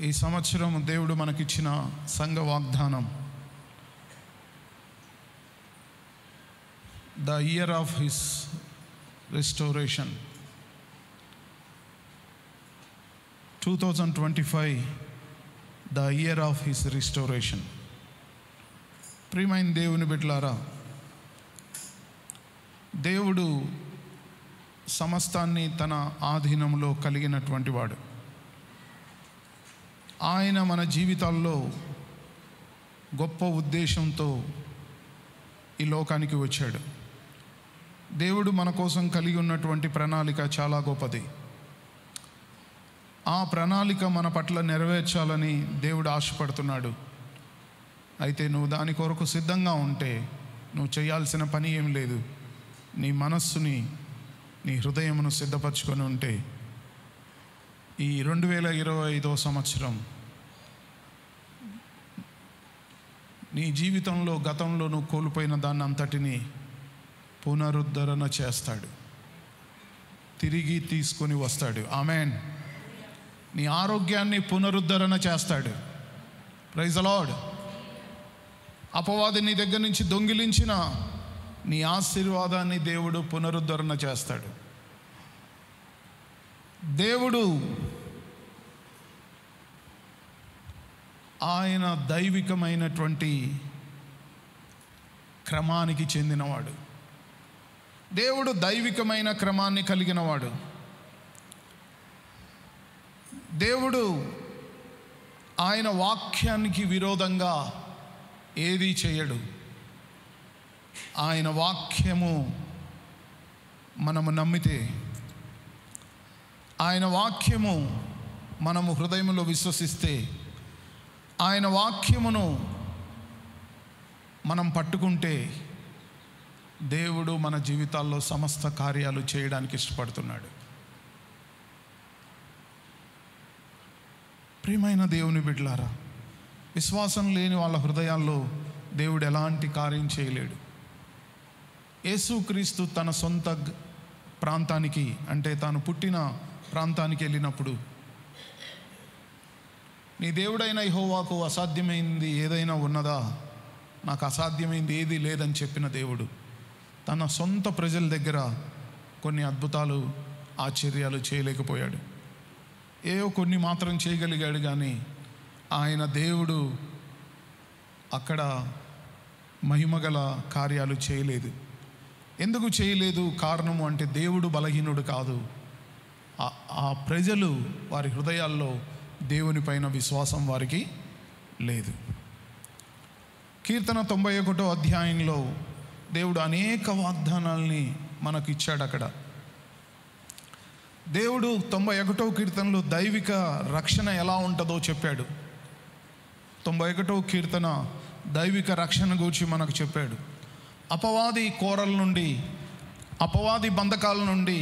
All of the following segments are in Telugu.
ఈ సంవత్సరం దేవుడు మనకిచ్చిన సంఘ వాగ్దానం, the year of his restoration. 2025 the year of his restoration. ప్రియమైన దేవుని బిడ్డలారా, దేవుడు సమస్తాన్ని తన ఆధీనంలో కలిగినటువంటి వాడు. ఆయన మన జీవితాల్లో గొప్ప ఉద్దేశంతో ఈ లోకానికి వచ్చాడు. దేవుడు మన కోసం కలిగి ఉన్నటువంటి ప్రణాళిక చాలా గొప్పది. ఆ ప్రణాళిక మన పట్ల నెరవేర్చాలని దేవుడు ఆశపడుతున్నాడు. అయితే నువ్వు దాని కొరకు సిద్ధంగా ఉంటే నువ్వు చేయాల్సిన పని ఏం లేదు. నీ మనస్సుని, నీ హృదయమును సిద్ధపరచుకొని ఉంటే ఈ 2025వ సంవత్సరం నీ జీవితంలో గతంలో నువ్వు కోల్పోయిన దాన్ని అంతటిని పునరుద్ధరణ చేస్తాడు, తిరిగి తీసుకొని వస్తాడు. ఆమేన్. నీ ఆరోగ్యాన్ని పునరుద్ధరణ చేస్తాడు. Praise the Lord. అపవాది నీ దగ్గర నుంచి దొంగిలించిన నీ ఆశీర్వాదాన్ని దేవుడు పునరుద్ధరణ చేస్తాడు. దేవుడు ఆయన దైవికమైనటువంటి క్రమానికి చెందినవాడు. దేవుడు దైవికమైన క్రమాన్ని కలిగినవాడు. దేవుడు ఆయన వాక్యానికి విరోధంగా ఏదీ చేయడు. ఆయన వాక్యము మనము నమ్మితే, ఆయన వాక్యము మనము హృదయంలో విశ్వసిస్తే, ఆయన వాక్యమును మనం పట్టుకుంటే దేవుడు మన జీవితాల్లో సమస్త కార్యాలు చేయడానికి ఇష్టపడుతున్నాడు. ప్రియమైన దేవుని బిడ్డలారా, విశ్వాసం లేని వాళ్ళ హృదయాల్లో దేవుడు ఎలాంటి కార్యం చేయలేడు. యేసుక్రీస్తు తన సొంత ప్రాంతానికి, అంటే తాను పుట్టిన ప్రాంతానికి వెళ్ళినప్పుడు, నీ దేవుడైన యెహోవాకు అసాధ్యమైంది ఏదైనా ఉన్నదా? నాకు అసాధ్యమైంది ఏదీ లేదని చెప్పిన దేవుడు తన సొంత ప్రజల దగ్గర కొన్ని అద్భుతాలు, ఆశ్చర్యాలు చేయలేకపోయాడు. ఏవో కొన్ని మాత్రం చేయగలిగాడు. కానీ ఆయన దేవుడు అక్కడ మహిమగల కార్యాలు చేయలేదు. ఎందుకు చేయలేదు? కారణము అంటే దేవుడు బలహీనుడు కాదు. ఆ ప్రజలు, వారి హృదయాల్లో దేవుని పైన విశ్వాసం వారికి లేదు. కీర్తన 91వ అధ్యాయంలో దేవుడు అనేక వాగ్దానాల్ని మనకు ఇచ్చాడు. అక్కడ దేవుడు 91వ కీర్తనలో దైవిక రక్షణ ఎలా ఉంటుందో చెప్పాడు. 91వ కీర్తన దైవిక రక్షణ గురించి మనకు చెప్పాడు. అపవాది కోరల నుండి, అపవాది బంధకాల నుండి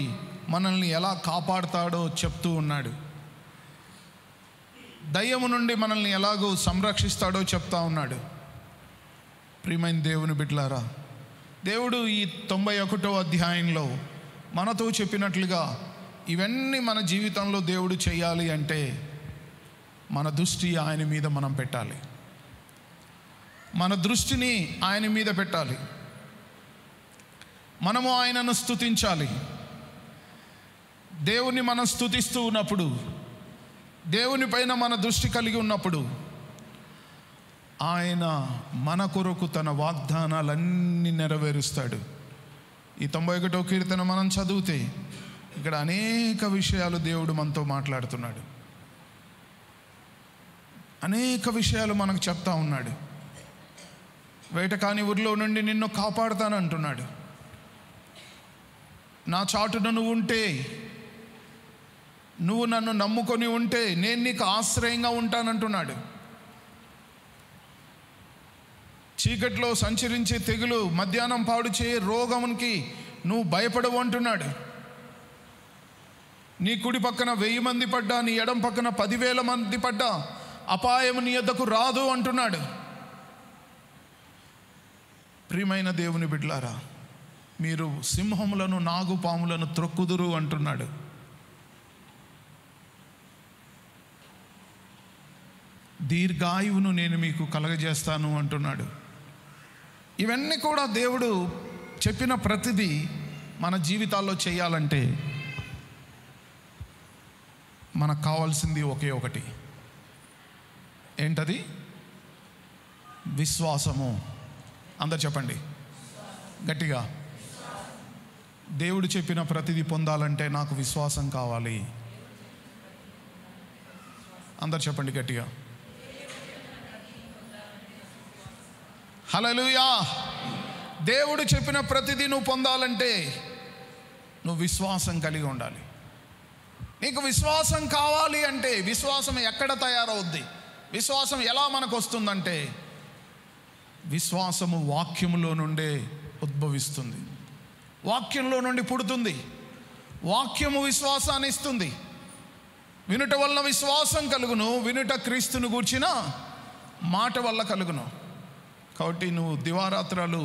మనల్ని ఎలా కాపాడుతాడో చెప్తూ ఉన్నాడు. దయ్యము నుండి మనల్ని ఎలాగో సంరక్షిస్తాడో చెప్తా ఉన్నాడు. ప్రియమైన దేవుని బిడ్డలారా, దేవుడు ఈ 91వ అధ్యాయంలో మనతో చెప్పినట్లుగా ఇవన్నీ మన జీవితంలో దేవుడు చేయాలి అంటే మన దృష్టి ఆయన మీద మనం పెట్టాలి. మన దృష్టిని ఆయన మీద పెట్టాలి. మనము ఆయనను స్తుతించాలి. దేవుని మనం స్తుతిస్తూ ఉన్నప్పుడు, దేవుని పైన మన దృష్టి కలిగి ఉన్నప్పుడు, ఆయన మన కొరకు తన వాగ్దానాలన్నీ నెరవేరుస్తాడు. ఈ 91వ కీర్తన మనం చదివితే ఇక్కడ అనేక విషయాలు దేవుడు మనతో మాట్లాడుతున్నాడు. అనేక విషయాలు మనకు చెప్తా ఉన్నాడు. వేటకాని ఊరిలో నుండి నిన్ను కాపాడుతానంటున్నాడు. నా చాటున నువ్వు ఉంటే, నువ్వు నన్ను నమ్ముకొని ఉంటే నేను నీకు ఆశ్రయంగా ఉంటానంటున్నాడు. చీకట్లో సంచరించే తెగులు, మధ్యాహ్నం పాడు చేయ రోగమునికి నువ్వు భయపడవు అంటున్నాడు. నీ కుడి పక్కన 1000 మంది పడ్డా, నీ ఎడం పక్కన 10,000 మంది పడ్డా అపాయం నీ యొద్దకు రాదు అంటున్నాడు. ప్రియమైన దేవుని బిడ్డలారా, మీరు సింహములను, నాగుపాములను త్రొక్కుదురు అంటున్నాడు. దీర్ఘాయువును నేను మీకు కలగజేస్తాను అంటున్నాడు. ఇవన్నీ కూడా దేవుడు చెప్పిన ప్రతిదీ మన జీవితాల్లో చేయాలంటే మనకు కావాల్సింది ఒకే ఒకటి. ఏంటది? విశ్వాసము. అందరు చెప్పండి గట్టిగా. దేవుడు చెప్పిన ప్రతిదీ పొందాలంటే నాకు విశ్వాసం కావాలి. అందరు చెప్పండి గట్టిగా. హల్లెలూయా. దేవుడు చెప్పిన ప్రతిదీ నువ్వు పొందాలంటే నువ్వు విశ్వాసం కలిగి ఉండాలి. నీకు విశ్వాసం కావాలి అంటే విశ్వాసం ఎక్కడ తయారవుద్ది? విశ్వాసం ఎలా మనకు వస్తుందంటే విశ్వాసము వాక్యములో నుండే ఉద్భవిస్తుంది, వాక్యంలో నుండి పుడుతుంది. వాక్యము విశ్వాసాన్ని ఇస్తుంది. వినుట వల్ల విశ్వాసం కలుగును, వినుట క్రీస్తును గూర్చిన మాట వల్ల కలుగును. కాబట్టి నువ్వు దివారాత్రాలు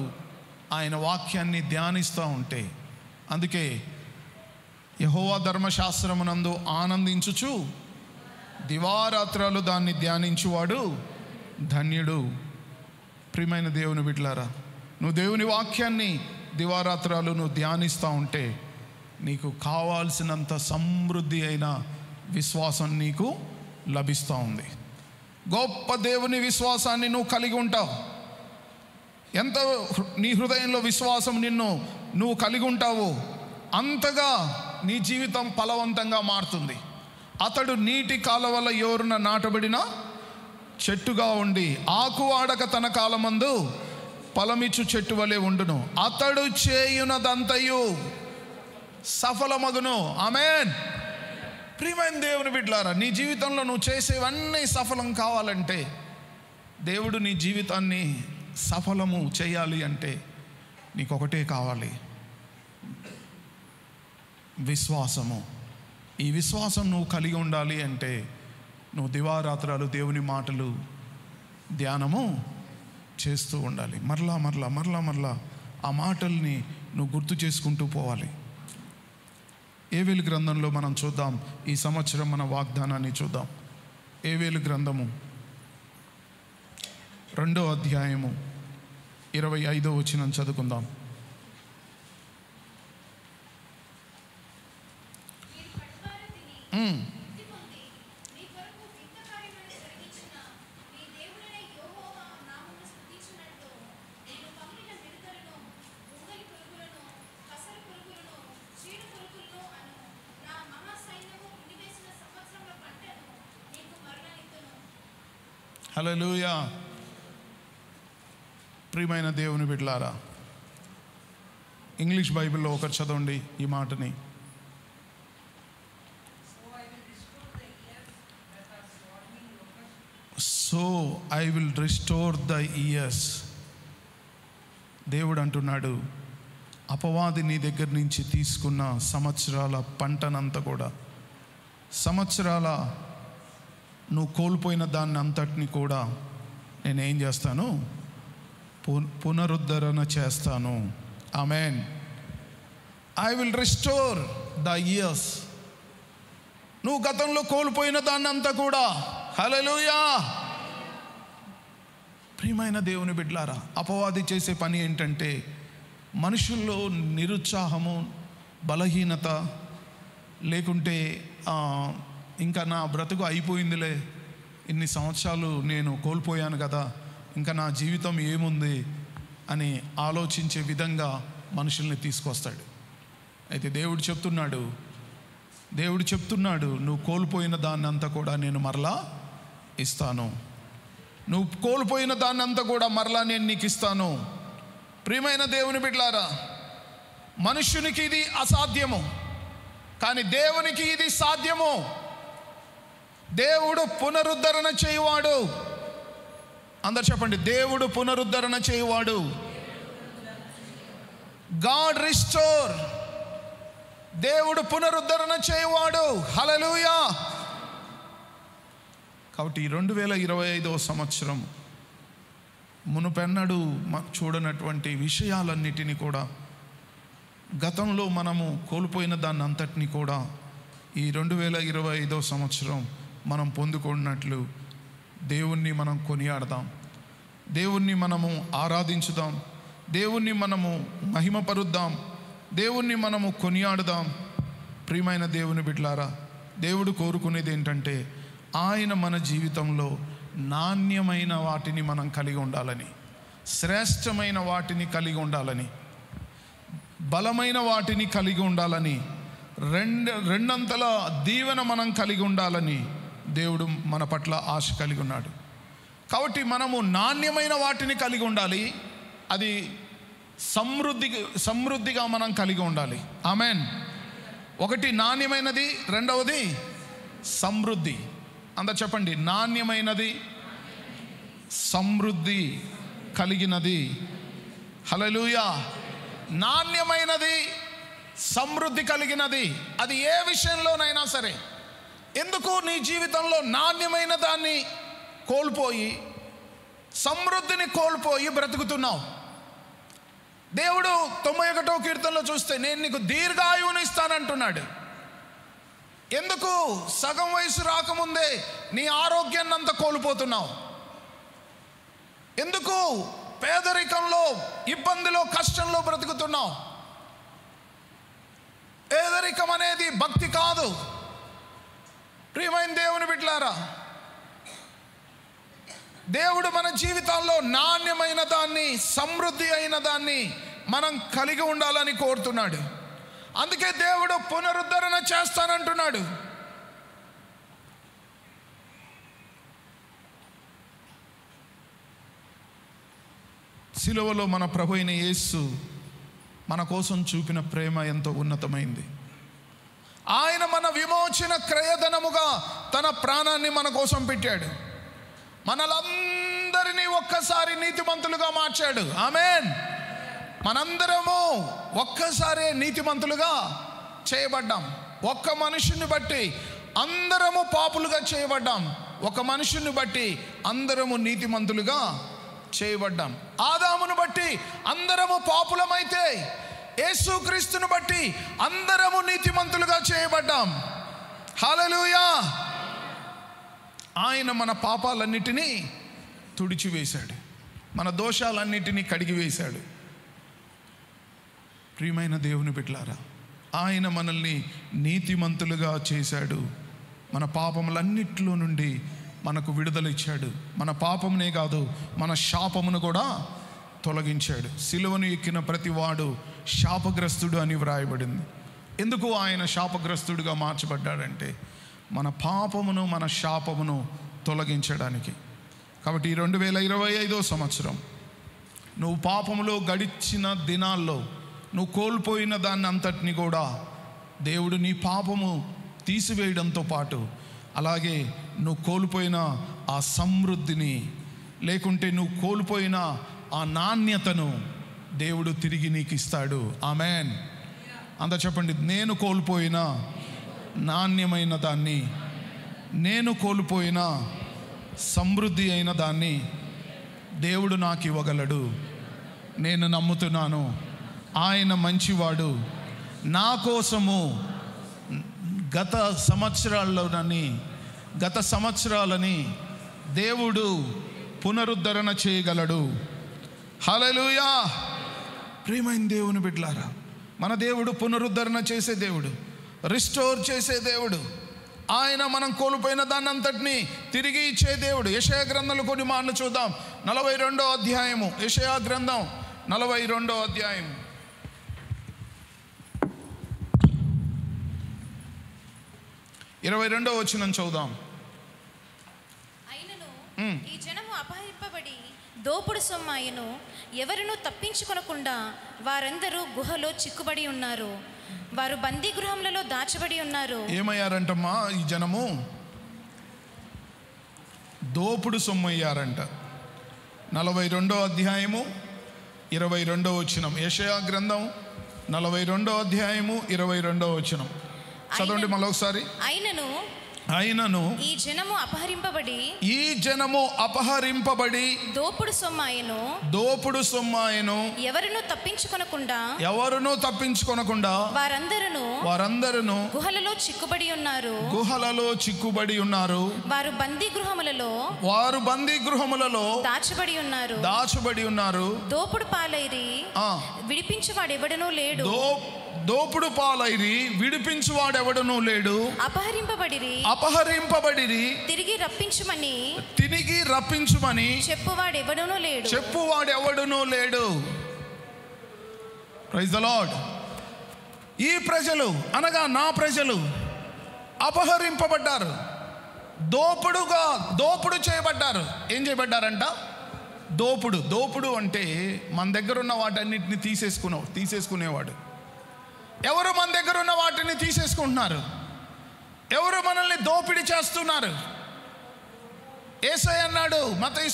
ఆయన వాక్యాన్ని ధ్యానిస్తూ ఉంటే, అందుకే యెహోవా ధర్మశాస్త్రమునందు ఆనందించుచు దివారాత్రాలు దాన్ని ధ్యానించువాడు ధన్యుడు. ప్రియమైన దేవుని బిడ్డలారా, నువ్వు దేవుని వాక్యాన్ని దివారాత్రాలు నువ్వు ధ్యానిస్తూ ఉంటే నీకు కావాల్సినంత సమృద్ధి అయిన విశ్వాసం నీకు లభిస్తూ ఉంది. గొప్ప దేవుని విశ్వాసాన్ని నువ్వు కలిగి ఉంటావు. ఎంత నీ హృదయంలో విశ్వాసం నువ్వు కలిగి ఉంటావో అంతగా నీ జీవితం ఫలవంతంగా మారుతుంది. అతడు నీటి కాలవల యోరున నాటబడిన చెట్టుగా ఉండి ఆకు వాడక తన కాలమందు ఫలమిచ్చు చెట్టు వలె ఉండును. అతడు చేయునదంతయు సఫలమగును. ఆమేన్. ప్రియమైన దేవుని బిడ్డలారా, నీ జీవితంలో నువ్వు చేసేవన్నీ సఫలం కావాలంటే, దేవుడు నీ జీవితాన్ని సఫలము చేయాలి అంటే నీకు ఒకటే కావాలి, విశ్వాసము. ఈ విశ్వాసం నువ్వు కలిగి ఉండాలి అంటే నువ్వు దివారాత్రాలు దేవుని మాటలు ధ్యానము చేస్తూ ఉండాలి. మరలా మరలా మరలా మరలా ఆ మాటల్ని నువ్వు గుర్తు చేసుకుంటూ పోవాలి. ఏవేలు గ్రంథంలో మనం చూద్దాం. ఈ సంవత్సరం మన వాగ్దానాన్ని చూద్దాం. ఏవేలు గ్రంథము 2వ అధ్యాయము 25వ వచనం చదువుకుందాం. హల్లెలూయా. ప్రియమైన దేవుని బిడ్డలారా, ఇంగ్లీష్ బైబిల్లో ఒకరు చదవండి ఈ మాటని. So I will restore the years. దేవుడు అంటున్నాడు, అపవాది నీ దగ్గర నుంచి తీసుకున్న సంవత్సరాల పంటనంతా కూడా, సంవత్సరాల నువ్వు కోల్పోయిన దాన్ని అంతటిని కూడా నేనేం చేస్తాను? పునరుద్ధరణ చేస్తాను. Amen. I will restore the years. నువ్వు గతంలో కోల్పోయిన దాన్ని అంతా కూడా. హల్లెలూయా. ప్రియమైన దేవుని బిడ్డలారా, అపవాది చేసే పని ఏంటంటే మనుషుల్లో నిరుత్సాహము, బలహీనత, లేకుంటే ఇంకా నా బ్రతుకు అయిపోయిందిలే, ఇన్ని సంవత్సరాలు నేను కోల్పోయాను కదా, ఇంకా నా జీవితం ఏముంది అని ఆలోచించే విధంగా మనుషుల్ని తీసుకొస్తాడు. అయితే దేవుడు చెప్తున్నాడు, నువ్వు కోల్పోయిన దాన్ని అంతా కూడా నేను మరలా ఇస్తాను. నువ్వు కోల్పోయిన దాన్ని అంతా కూడా మరలా నేను నీకు ఇస్తాను. ప్రియమైన దేవుని బిడ్డలారా, మనుష్యునికి ఇది అసాధ్యము, కానీ దేవునికి ఇది సాధ్యము. దేవుడు పునరుద్ధరణ చేయువాడు. అందరు చెప్పండి, దేవుడు పునరుద్ధరణ చేయువాడు. God restore. దేవుడు పునరుద్ధరణ చేయువాడు. హల్లెలూయా. కాబట్టి 2025వ సంవత్సరం మునుపెన్నడూ చూడనటువంటి విషయాలన్నిటినీ కూడా, గతంలో మనము కోల్పోయిన దాన్ని అంతటినీ కూడా ఈ 2025వ సంవత్సరం మనం పొందుకున్నట్లు దేవుణ్ణి మనం కొనియాడదాం, దేవుణ్ణి మనము ఆరాధించుదాం, దేవుణ్ణి మనము మహిమపరుద్దాం, దేవుణ్ణి మనము కొనియాడుదాం. ప్రియమైన దేవుని బిడ్డలారా, దేవుడు కోరుకునేది ఏంటంటే ఆయన మన జీవితంలో నాణ్యమైన వాటిని మనం కలిగి ఉండాలని, శ్రేష్టమైన వాటిని కలిగి ఉండాలని, బలమైన వాటిని కలిగి ఉండాలని, రెండంతల దీవెన మనం కలిగి ఉండాలని దేవుడు మన పట్ల ఆశ కలిగి ఉన్నాడు. కాబట్టి మనము నాణ్యమైన వాటిని కలిగి ఉండాలి. అది సమృద్ధిగా మనం కలిగి ఉండాలి. ఆమెన్. ఒకటి నాణ్యమైనది, రెండవది సమృద్ధి. అందరు చెప్పండి, నాణ్యమైనది, సమృద్ధి కలిగినది. హల్లెలూయా. నాణ్యమైనది, సమృద్ధి కలిగినది. అది ఏ విషయంలోనైనా సరే. ఎందుకు నీ జీవితంలో నాణ్యమైన దాన్ని కోల్పోయి సమృద్ధిని కోల్పోయి బ్రతుకుతున్నావు? దేవుడు 91వ కీర్తనలో చూస్తే నేను నీకు దీర్ఘాయువుని ఇస్తానంటున్నాడు. ఎందుకు సగం వయసు రాకముందే నీ ఆరోగ్యాన్ని అంతా కోల్పోతున్నావు? ఎందుకు పేదరికంలో, ఇబ్బందిలో, కష్టంలో బ్రతుకుతున్నావు? పేదరికం అనేది భక్తి కాదు. ప్రియమైన దేవుని బిడ్డలారా, దేవుడు మన జీవితాల్లో నాణ్యమైన దాన్ని, సమృద్ధి అయిన దాన్ని మనం కలిగి ఉండాలని కోరుతున్నాడు. అందుకే దేవుడు పునరుద్ధరణ చేస్తానంటున్నాడు. సిలువలో మన ప్రభు అయిన యేసు మన కోసం చూపిన ప్రేమ ఎంతో ఉన్నతమైంది. ఆయన మన విమోచన క్రయధనముగా తన ప్రాణాన్ని మన కోసం పెట్టాడు. మనలందరినీ ఒక్కసారి నీతిమంతులుగా మార్చాడు. ఆమెన్. మనందరము ఒక్కసారి నీతిమంతులుగా చేయబడ్డాం. ఒక్క మనుషుని బట్టి అందరము పాపులుగా చేయబడ్డాం. ఒక మనుషుని బట్టి అందరము నీతిమంతులుగా చేయబడ్డాం. ఆదామును బట్టి అందరము పాపులమైతే యేసుక్రీస్తును బట్టి అందరము నీతిమంతులుగా చేయబడ్డాం. హల్లెలూయా. ఆయన మన పాపాలన్నిటినీ తుడిచివేశాడు, మన దోషాలన్నిటినీ కడిగివేశాడు. ప్రియమైన దేవుని బిడ్డలారా, ఆయన మనల్ని నీతిమంతులుగా చేశాడు. మన పాపములన్నిటిలో నుండి మనకు విడుదల ఇచ్చాడు. మన పాపమునే కాదు, మన శాపమును కూడా తొలగించాడు. సిలువను ఎక్కిన ప్రతివాడు శాపగ్రస్తుడు అని వ్రాయబడింది. ఎందుకు ఆయన శాపగ్రస్తుడిగా మార్చబడ్డాడంటే మన పాపమును, మన శాపమును తొలగించడానికి. కాబట్టి 2025వ సంవత్సరం నువ్వు పాపములో గడిచిన దినాల్లో నువ్వు కోల్పోయిన దాన్ని అంతటిని కూడా దేవుడు నీ పాపము తీసివేయడంతో పాటు అలాగే నువ్వు కోల్పోయిన ఆ సమృద్ధిని, లేకుంటే నువ్వు కోల్పోయిన ఆ నాణ్యతను దేవుడు తిరిగి నీకు ఇస్తాడు. ఆమెన్. అంత చెప్పండి, నేను కోల్పోయిన నాణ్యమైన దాన్ని, నేను కోల్పోయిన సమృద్ధి అయిన దాన్ని దేవుడు నాకు ఇవ్వగలడు. నేను నమ్ముతున్నాను. ఆయన మంచివాడు. నా కోసము గత సంవత్సరాలని దేవుడు పునరుద్ధరణ చేయగలడు. హల్లెలూయా. ప్రియమైన దేవుని బిడ్డలారా, మన దేవుడు పునరుద్ధరణ చేసే దేవుడు, రిస్టోర్ చేసే దేవుడు. ఆయన మనం కోల్పోయిన దాన్ని అంతటినీ తిరిగి ఇచ్చే దేవుడు. యెషయా గ్రంథంలో కొన్ని మాటలు చూద్దాం. 42వ అధ్యాయము, యెషయా గ్రంథం 42వ అధ్యాయం 22వ వచనం చదువుదాం. అయినను ఈ జనము అపహరింపబడి దోపుడు సొమ్మాయను, ఎవరును తప్పించుకొనకుండా వారందరూ గుహలో చిక్కుబడి ఉన్నారు. వారు బందీ గృహములలో దాచబడి ఉన్నారు. ఏమయ్యారంటమ్మా ఈ జనము? దోపుడు సొమ్మయ్యారంట. 42వ అధ్యాయము 22వ వచనం. యెషయా గ్రంథం 42వ అధ్యాయము 22వ వచనం చదవండి మళ్ళీ ఒకసారి. అయినను అయినను ఈ జనము అపహరింపబడి దోపుడు సొమ్మాయను ఎవరును తప్పించుకొనకుండా వారందరూ గుహలలో చిక్కుబడి ఉన్నారు. వారు బందీ గృహములలో దాచబడి ఉన్నారు. దోపుడు పాలైరి విడిపించువాడెవడనూ లేడు. దోపుడు పాలైరి విడిపించువాడెవడనూ లేడు. అపహరింపబడిరి తిరిగి రప్పించుమని చెప్పువాడెవడనూ లేడు. Praise the Lord. ఈ ప్రజలు అనగా నా ప్రజలు అపహరింపబడ్డారు, దోపుడు చేయబడ్డారు. ఏం చేయబడ్డారంట? దోపుడు అంటే మన దగ్గర ఉన్న వాటన్నిటిని తీసేసుకునేవాడు. ఎవరు మన దగ్గర ఉన్న వాటిని తీసేసుకుంటున్నారు? ఎవరు మనల్ని దోపిడీ చేస్తున్నారు? యేసయ్య అన్నాడు మత్తయి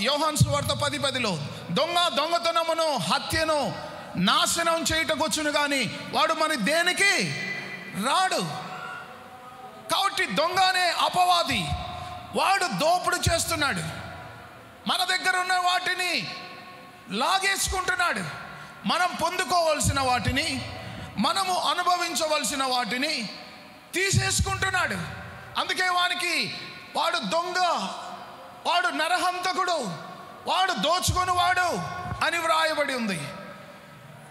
యోహాను సువార్త 10:10లో, దొంగతనమును హత్యను నాశనం చేయటకొచ్చును కానీ వాడు మన దేనికి రాడు. కాబట్టి దొంగ అనే అపవాది వాడు దోపుడు చేస్తున్నాడు. మన దగ్గర ఉన్న వాటిని లాగేసుకుంటున్నాడు. మనం పొందుకోవలసిన వాటిని, మనము అనుభవించవలసిన వాటిని తీసేసుకుంటున్నాడు. అందుకే వాడు దొంగ, వాడు నరహంతకుడు, వాడు దోచుకొనివాడు అని వ్రాయబడి ఉంది.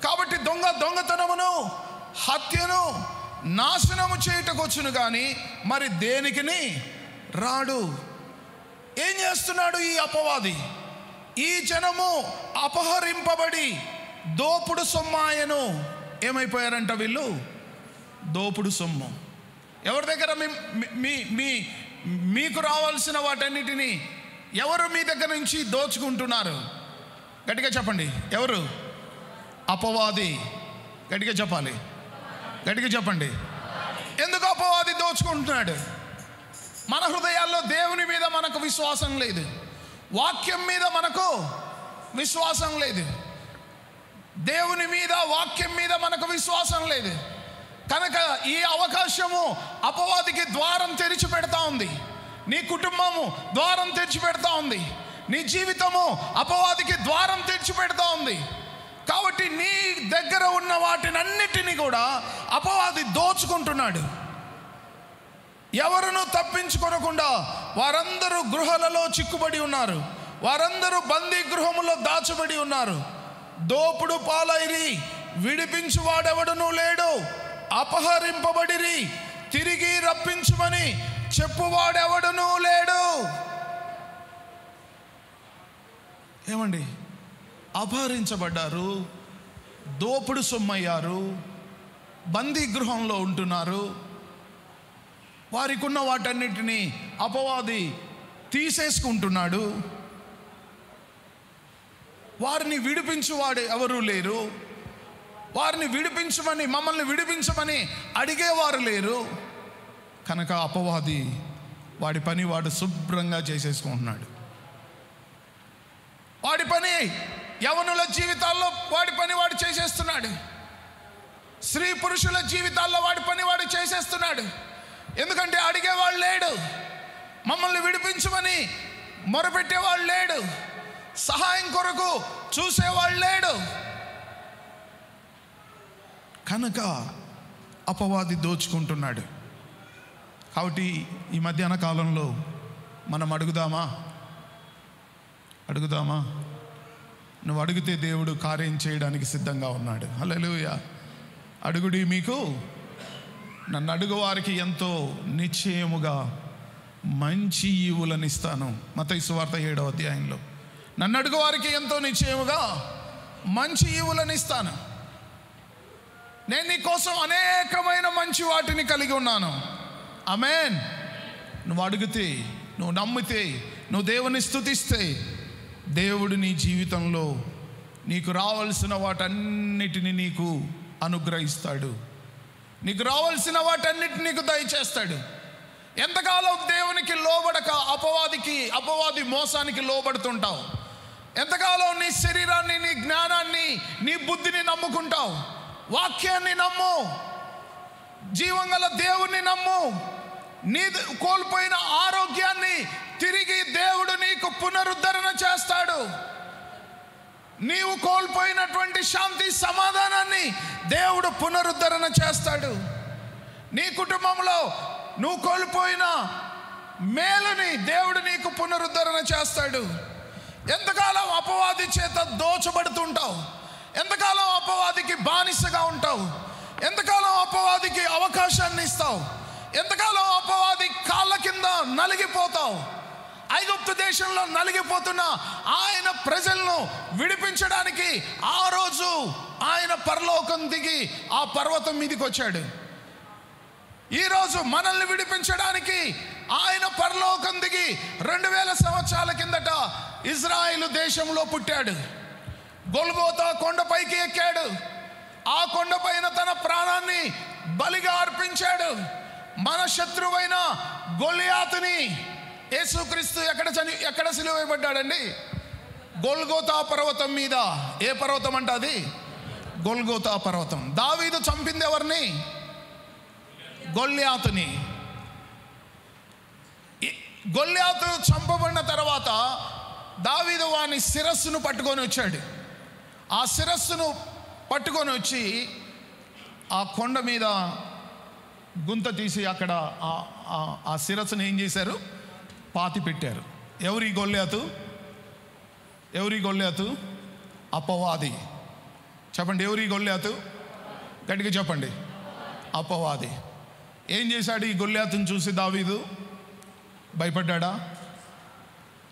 కాబట్టి దొంగతనమును హత్యను నాశనము చేయటకొచ్చును కానీ మరి దేనికిని రాడు. ఏం చేస్తున్నాడు ఈ అపవాది? ఈ జనము అపహరింపబడి దోపుడు సొమ్మాయను. ఏమైపోయారంట వీళ్ళు? దోపుడు సొమ్ము. ఎవరి దగ్గర మీకు రావాల్సిన వాటన్నిటిని ఎవరు మీ దగ్గర నుంచి దోచుకుంటున్నారు? గట్టిగా చెప్పండి. ఎవరు? అపవాది. గట్టిగా చెప్పాలి, గట్టిగా చెప్పండి. ఎందుకు అపవాది దోచుకుంటున్నాడు? మన హృదయాల్లో దేవుని మీద మనకు విశ్వాసం లేదు, వాక్యం మీద మనకు విశ్వాసం లేదు, దేవుని మీద వాక్యం మీద మనకు విశ్వాసం లేదు. కనుక ఈ అవకాశము అపవాదికి ద్వారం తెరిచి పెడతా ఉంది. నీ కుటుంబము ద్వారం తెరిచి పెడతా ఉంది. నీ జీవితము అపవాదికి ద్వారం తెరిచి పెడతా ఉంది. కాబట్టి నీ దగ్గర ఉన్న వాటినన్నిటినీ కూడా అపవాది దోచుకుంటున్నాడు. ఎవరును తప్పించుకొనకుండా వారందరూ గృహాలలో చిక్కుబడి ఉన్నారు. వారందరూ బందీ గృహములో దాచబడి ఉన్నారు. దోపుడు పాలైరి విడిపించువాడెవడనూ లేడు. అపహరింపబడిరి తిరిగి రప్పించుమని చెప్పువాడెవడనూ లేడు. ఏమండి? అపహరించబడ్డారు, దోపుడు సొమ్మయ్యారు, బందీ గృహంలో ఉంటున్నారు. వారికి ఉన్న వాటన్నిటినీ అపవాది తీసేసుకుంటున్నాడు. వారిని విడిపించువాడు ఎవరూ లేరు. వారిని విడిపించమని, మమ్మల్ని విడిపించమని అడిగేవారు లేరు. కనుక అపవాది వాడి పని వాడు శుభ్రంగా చేసేసుకుంటున్నాడు. వాడి పని యవనుల జీవితాల్లో వాడి పని వాడు చేసేస్తున్నాడు. స్త్రీ పురుషుల జీవితాల్లో వాడి పని వాడు చేసేస్తున్నాడు. ఎందుకంటే అడిగేవాళ్ళు లేడు, మమ్మల్ని విడిపించమని మొరపెట్టేవాళ్ళు లేడు, సహాయం కొరకు చూసేవాళ్ళు లేడు. కనుక అపవాది దోచుకుంటున్నాడు. కాబట్టి ఈ మధ్యాహ్న కాలంలో మనం అడుగుదామా? నువ్వు అడిగితే దేవుడు కార్యం చేయడానికి సిద్ధంగా ఉన్నాడు. హల్లెలూయా. అడుగుడి మీకు, నన్ను అడుగు వారికి ఎంతో నిశ్చయముగా మంచి ఈవులను ఇస్తాను. మత్తయి సువార్త 7వ అధ్యాయంలో నన్ను అడుగు వారికి ఎంతో నిశ్చయముగా మంచి ఈవులను ఇస్తాను. నేను నీ కోసం అనేకమైన మంచి వాటిని కలిగి ఉన్నాను. ఆమేన్. నువ్వు అడిగితే, నువ్వు నమ్మితే, నువ్వు దేవుని స్తుతిస్తే దేవుడు నీ జీవితంలో నీకు రావాల్సిన వాటన్నిటిని నీకు అనుగ్రహిస్తాడు. నీకు రావాల్సిన వాటన్నిటిని నీకు దయచేస్తాడు. ఎంతకాలం దేవునికి లోబడక అపవాది మోసానికి లోబడుతుంటావు? ఎంతకాలం నీ శరీరాన్ని, నీ జ్ఞానాన్ని, నీ బుద్ధిని నమ్ముకుంటావు? వాక్యాన్ని నమ్ము, జీవం గల దేవుణ్ణి నమ్ము. నీ కోల్పోయిన ఆరోగ్యాన్ని తిరిగి దేవుడు నీకు పునరుద్ధరణ చేస్తాడు. నీవు కోల్పోయినటువంటి శాంతి సమాధానాన్ని దేవుడు పునరుద్ధరణ చేస్తాడు. నీ కుటుంబంలో నువ్వు కోల్పోయిన మేలుని దేవుడు నీకు పునరుద్ధరణ చేస్తాడు. ఎంతకాలం అపవాది చేత దోచబడుతుంటావు? ఎంతకాలం అపవాదికి బానిసగా ఉంటావు? ఎంతకాలం అపవాదికి అవకాశాన్ని ఇస్తావు? ఎంతకాలం అపవాది కాళ్ళ కింద నలిగిపోతావు? ఐగుప్తు దేశంలో నలిగిపోతున్న ఆయన ప్రజలను విడిపించడానికి ఆ రోజు ఆయన పరలోకం దిగి ఆ పర్వతం మీదకి వచ్చాడు. ఈరోజు మనల్ని విడిపించడానికి ఆయన పరలోకం దిగి 2000 సంవత్సరాల కిందట ఇజ్రాయేలు దేశంలో పుట్టాడు. గొల్గోతా కొండపైకి ఎక్కాడు. ఆ కొండపైన తన ప్రాణాన్ని బలిగా అర్పించాడు. మన శత్రువైన గొలియాతుని యేసుక్రీస్తు ఎక్కడ సిలువ వేయబడ్డాడండి? గొల్గోతా పర్వతం మీద. ఏ పర్వతం అంటే అది? గొల్గోతా పర్వతం. దావీదు చంపింది ఎవరిని? గొల్యాతుని. గొల్యాతు చంపబడిన తర్వాత దావీదు వాని శిరస్సును పట్టుకొని వచ్చాడు. ఆ శిరస్సును పట్టుకొని వచ్చి ఆ కొండ మీద గుంత తీసి అక్కడ ఆ శిరస్సును ఏం చేశారు? పాతి పెట్టారు. ఎవరి గొల్యాతు? ఎవరి గొల్యాతు? అపవాది. చెప్పండి, ఎవరి గొల్యాతు? గట్టిగా చెప్పండి. అపవాది. ఏం చేశాడు ఈ గొల్యాతుని చూసి దావీదు? భయపడ్డా?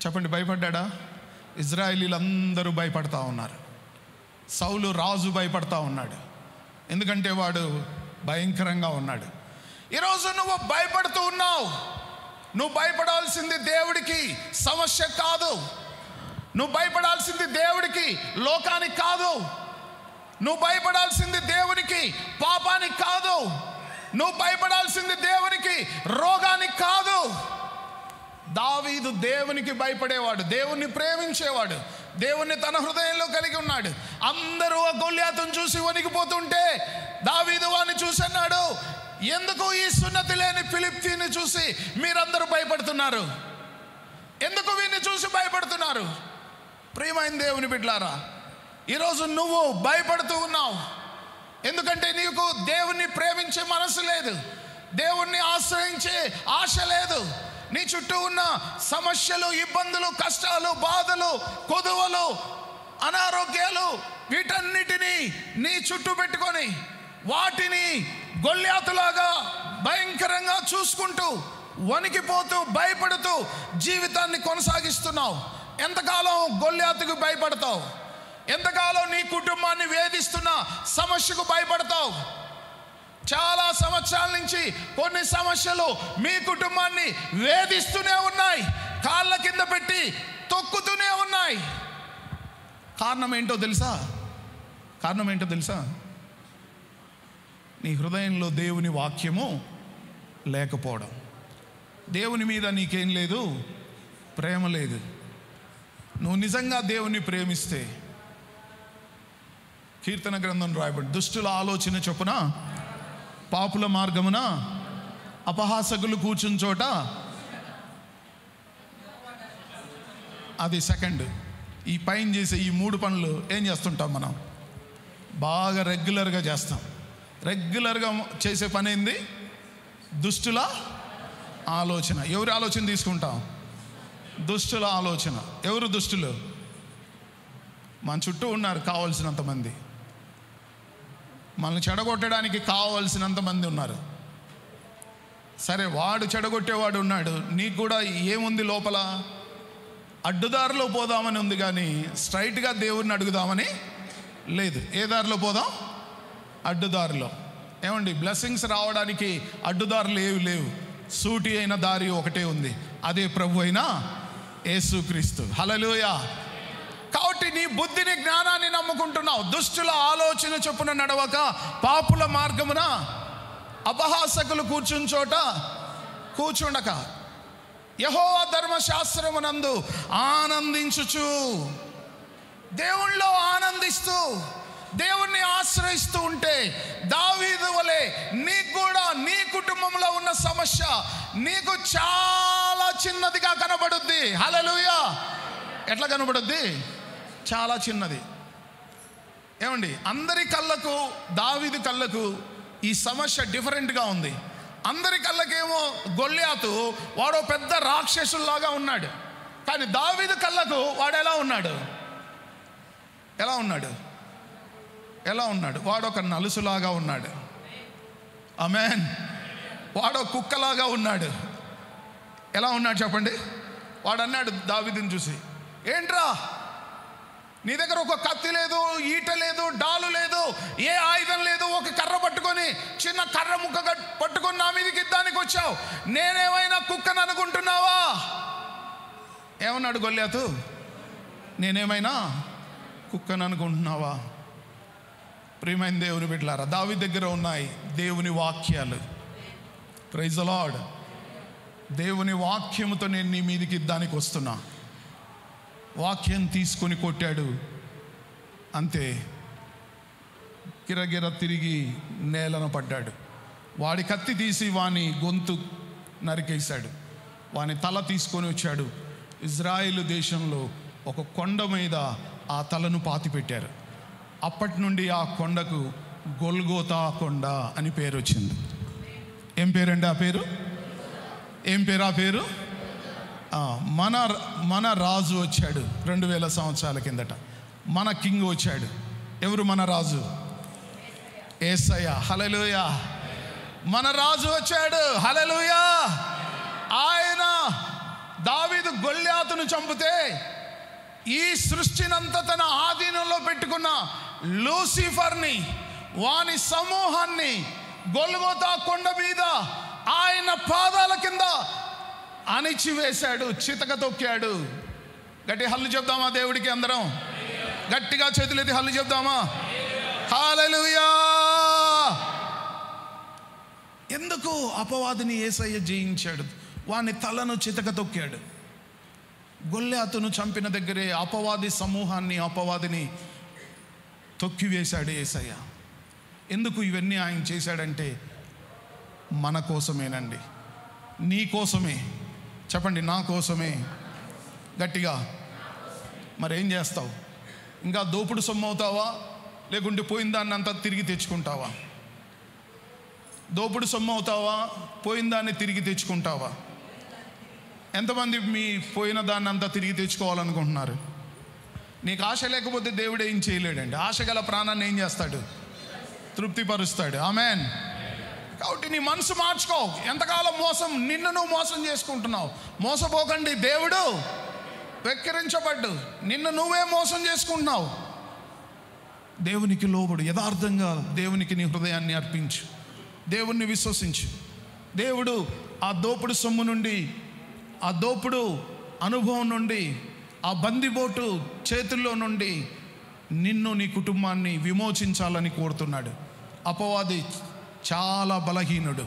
చెప్పండి, భయపడ్డా? ఇజ్రాయేలీలందరూ భయపడతా ఉన్నారు. సౌలు రాజు భయపడతా ఉన్నాడు. ఎందుకంటే వాడు భయంకరంగా ఉన్నాడు. ఈరోజు నువ్వు భయపడుతూ ఉన్నావు. నువ్వు భయపడాల్సింది దేవుడికి, సమస్య కాదు. నువ్వు భయపడాల్సింది దేవుడికి, లోకానికి కాదు. నువ్వు భయపడాల్సింది దేవునికి, పాపానికి కాదు. నువ్వు భయపడాల్సింది దేవునికి, రోగానికి కాదు. దావీదు దేవునికి భయపడేవాడు, దేవుణ్ణి ప్రేమించేవాడు, దేవుణ్ణి తన హృదయంలో కలిగి ఉన్నాడు. అందరూ ఆ గొల్యాతును చూసి వణికిపోతుంటే దావీదు వాడిని చూసి అన్నాడు, ఎందుకు ఈ సున్నతి లేని ఫిలిష్తీయుని చూసి మీరందరూ భయపడుతున్నారు? ఎందుకు వీడిని చూసి భయపడుతున్నారు? ప్రియమైన దేవుని బిడ్డలారా, ఈరోజు నువ్వు భయపడుతూ ఉన్నావు. ఎందుకంటే నీకు దేవుణ్ణి ప్రేమించే మనసు లేదు, దేవుణ్ణి ఆశ్రయించే ఆశ లేదు. నీ చుట్టూ ఉన్న సమస్యలు, ఇబ్బందులు, కష్టాలు, బాధలు, కొదువలు, అనారోగ్యాలు, వీటన్నిటినీ నీ చుట్టూ పెట్టుకొని వాటిని గొల్యాతులాగా భయంకరంగా చూసుకుంటూ వణికిపోతూ భయపడుతూ జీవితాన్ని కొనసాగిస్తున్నావు. ఎంతకాలం గొల్యాతుకు భయపడతావు? ఎంతకాలం నీ కుటుంబాన్ని వేధిస్తున్న సమస్యకు భయపడతావు? చాలా సంవత్సరాల నుంచి కొన్ని సమస్యలు మీ కుటుంబాన్ని వేధిస్తూనే ఉన్నాయి, కాళ్ళ కింద పెట్టి తొక్కుతూనే ఉన్నాయి. కారణం ఏంటో తెలుసా? కారణం ఏంటో తెలుసా? నీ హృదయంలో దేవుని వాక్యము లేకపోవడం. దేవుని మీద నీకేం లేదు? ప్రేమ లేదు. నువ్వు నిజంగా దేవుని ప్రేమిస్తే, కీర్తన గ్రంథం రాయబడి, దుష్టుల ఆలోచన చొప్పున పాపుల మార్గమున అపహాసకులు కూర్చుని చోట, అది సెకండ్. ఈ పైన చేసే ఈ 3 పనులు ఏం చేస్తుంటాం మనం? బాగా రెగ్యులర్గా చేస్తాం. రెగ్యులర్గా చేసే పని ఏంది? దుష్టుల ఆలోచన. ఎవరి ఆలోచన తీసుకుంటాం? దుష్టుల ఆలోచన. ఎవరు దుష్టులు? మన చుట్టూ ఉన్నారు కావలసినంత మంది. మనల్ని చెడగొట్టడానికి కావలసినంత మంది ఉన్నారు. సరే, వాడు చెడగొట్టేవాడు ఉన్నాడు, నీకు కూడా ఏముంది లోపల? అడ్డుదారిలో పోదామని ఉంది, కానీ స్ట్రైట్గా దేవుడిని అడుగుదామని లేదు. ఏ దారిలో పోదాం? అడ్డుదారిలో. ఏమండి, బ్లెస్సింగ్స్ రావడానికి అడ్డుదారులు ఏవి లేవు. సూటి అయిన దారి ఒకటే ఉంది, అదే ప్రభు అయిన యేసుక్రీస్తు. హల్లెలూయా. కాబట్టి నీ బుద్ధిని, జ్ఞానాన్ని నమ్ముకుంటున్నావు. దుష్టుల ఆలోచన చొప్పున నడవక పాపుల మార్గమున అపహాసకులు కూర్చుని చోట కూర్చుండక యెహోవా ధర్మశాస్త్రమునందు ఆనందించుచు, దేవుళ్ళో ఆనందిస్తూ, దేవుణ్ణి ఆశ్రయిస్తూ ఉంటే దావీదు వలె నీకు కూడా నీ కుటుంబంలో ఉన్న సమస్య నీకు చాలా చిన్నదిగా కనబడుద్ది. హల్లెలూయా. ఎట్లా కనబడుద్ది? చాలా చిన్నది. ఏమండి, అందరి కళ్ళకు దావీదు కళ్ళకు ఈ సమస్య డిఫరెంట్గా ఉంది. అందరి కళ్ళకేమో గొల్యాతు వాడు పెద్ద రాక్షసుల్లాగా ఉన్నాడు. కానీ దావీదు కళ్ళకు వాడు ఎలా ఉన్నాడు? వాడు ఒక నలుసులాగా ఉన్నాడు. ఆమేన్. వాడు కుక్కలాగా ఉన్నాడు. ఎలా ఉన్నాడు చెప్పండి? వాడు అన్నాడు దావీదుని చూసి, ఏంట్రా నీ దగ్గర ఒక కత్తి లేదు, ఈట లేదు, డాలు లేదు, ఏ ఆయుధం లేదు, ఒక కర్ర పట్టుకొని చిన్న కర్ర ముక్క పట్టుకొని నా మీదకి ఇద్దానికి వచ్చావు, నేనేమైనా కుక్కను అనుకుంటున్నావా? ఏమన్నాడు గొల్యాతు? నేనేమైనా కుక్కను అనుకుంటున్నావా? ప్రియమైన దేవుని బిడ్డలారా, దావీదు దగ్గర ఉన్నాయి దేవుని వాక్యాలు. Praise the Lord. దేవుని వాక్యముతో నేను నీ మీదకి ఇద్దానికి వస్తున్నా. వాక్యం తీసుకొని కొట్టాడు, అంతే, గిరగిర తిరిగి నేలన పడ్డాడు. వాడి కత్తి తీసి వాని గొంతు నరికేశాడు. వాని తల తీసుకొని వచ్చాడు. ఇజ్రాయేలు దేశంలో ఒక కొండ మీద ఆ తలను పాతి పెట్టారు. అప్పటి నుండి ఆ కొండకు గొల్గోతా కొండ అని పేరు వచ్చింది. ఏం పేరండి ఆ పేరు? ఏం పేరు ఆ పేరు? మన రాజు వచ్చాడు 2000 సంవత్సరాల కిందట. మన కింగ్ వచ్చాడు. ఎవరు మన రాజు? యేసయ్య. హల్లెలూయా. మన రాజు వచ్చాడు. హల్లెలూయా. ఆయన దావీదు గొల్యాతును చంపితే ఈ సృష్టినంతా తన ఆధీనంలో పెట్టుకున్న లూసిఫర్ని, వాని సమూహాన్ని గొల్గోతా కొండ మీద ఆయన పాదాల కింద అణిచివేశాడు, చితక తొక్కాడు. గట్టి హల్లు చెప్దామా దేవుడికి? అందరం గట్టిగా చేతులెత్తి హల్లు చెప్దామా? హల్లెలూయా. ఎందుకు అపవాదిని యేసయ్య జయించాడు? వాని తలను చితక తొక్కాడు. గొల్యాతును చంపిన దగ్గరే అపవాది సమూహాన్ని, అపవాదిని తొక్కివేశాడు యేసయ్య. ఎందుకు ఇవన్నీ ఆయన చేశాడంటే మన కోసమేనండి, నీ కోసమే. చెప్పండి, నా కోసమే. గట్టిగా. మరేం చేస్తావు? ఇంకా దోపుడు సొమ్ము అవుతావా, లేకుంటే పోయిన దాన్ని అంతా తిరిగి తెచ్చుకుంటావా? దోపుడు సొమ్ము అవుతావా, పోయిన దాన్ని తిరిగి తెచ్చుకుంటావా? ఎంతమంది మీ పోయిన దాన్ని అంతా తిరిగి తెచ్చుకోవాలనుకుంటున్నారు? నీకు ఆశ లేకపోతే దేవుడు ఏం చేయలేడండి. ఆశ గల ప్రాణాన్ని ఏం చేస్తాడు? తృప్తిపరుస్తాడు. ఆమెన్. కాబట్టి నీ మనసు మార్చుకో. ఎంతకాలం మోసం, నిన్ను నువ్వు మోసం చేసుకుంటున్నావు. మోసపోకండి. దేవుడు వెక్కిరించబడ్డు, నిన్ను నువ్వే మోసం చేసుకుంటున్నావు. దేవునికి లోబడు. యథార్థంగా దేవునికి నీ హృదయాన్ని అర్పించు. దేవుణ్ణి విశ్వసించు. దేవుడు ఆ దోపుడు సొమ్ము నుండి, ఆ దోపుడు అనుభవం నుండి, ఆ బందిబోటు చేతుల్లో నుండి నిన్ను, నీ కుటుంబాన్ని విమోచించాలని కోరుతున్నాడు. అపవాది చాలా బలహీనుడు.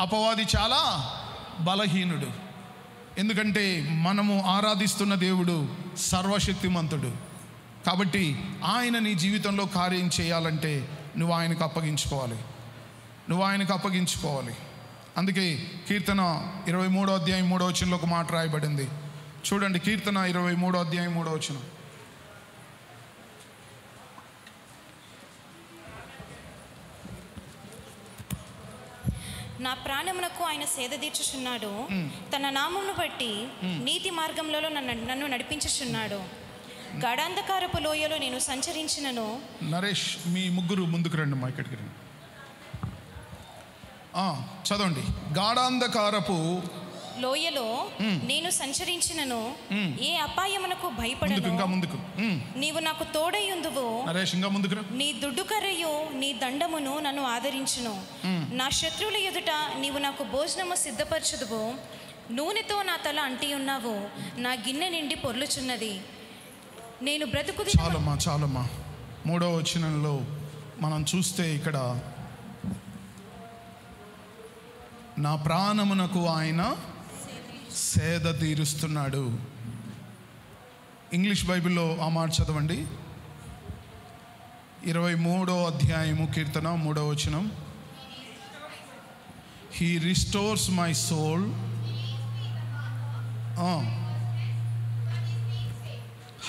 అపవాది చాలా బలహీనుడు. ఎందుకంటే మనము ఆరాధిస్తున్న దేవుడు సర్వశక్తిమంతుడు. కాబట్టి ఆయన నీ జీవితంలో కార్యం చేయాలంటే నువ్వు ఆయనకు అప్పగించుకోవాలి. అందుకే కీర్తన 23వ అధ్యాయం 3వ వచనంలో ఒక మాట రాయబడింది. చూడండి, కీర్తన 23వ అధ్యాయం 3వ వచనం. నా ప్రాణమునకు ఆయన సేద తీర్చుచున్నాడు, తన నామమును బట్టి నీతి మార్గంలో నన్ను నడిపించుచున్నాడు. గాఢాంధకారపు లోయలో నేను సంచరించినను. నరేష్, మీ ముగ్గురు ముందుకు రండి, మా ఇక్కడికి రండి. చదవండి. గాఢాంధకారపు లోయలో నేను సంచరించినను, ఏ అపాయమునకు భయపడను. ముందుకు. నీవు నాకు తోడైయుందువు. నరేష్, ఇంకా ముందుకు రా. నీ దుడ్డుకర్రయు నీ దండమును నన్ను ఆదరించును. నా శత్రువుల ఎదుట నీవు నాకు భోజనము సిద్ధపరచుదువు. నూనెతో నా తల అంటి ఉన్నావు, నా గిన్నె నిండి పొర్లుచున్నది. నేను బ్రతుకుది. చాలమ్మా. 3వ వచనంలో మనం చూస్తే ఇక్కడ నా ప్రాణమునకు ఆయన సేద తీరుస్తున్నాడు. ఇంగ్లీష్ బైబిల్లో ఆ మాట చదవండి. 23వ అధ్యాయము కీర్తన 3వ వచనం. He restores my soul.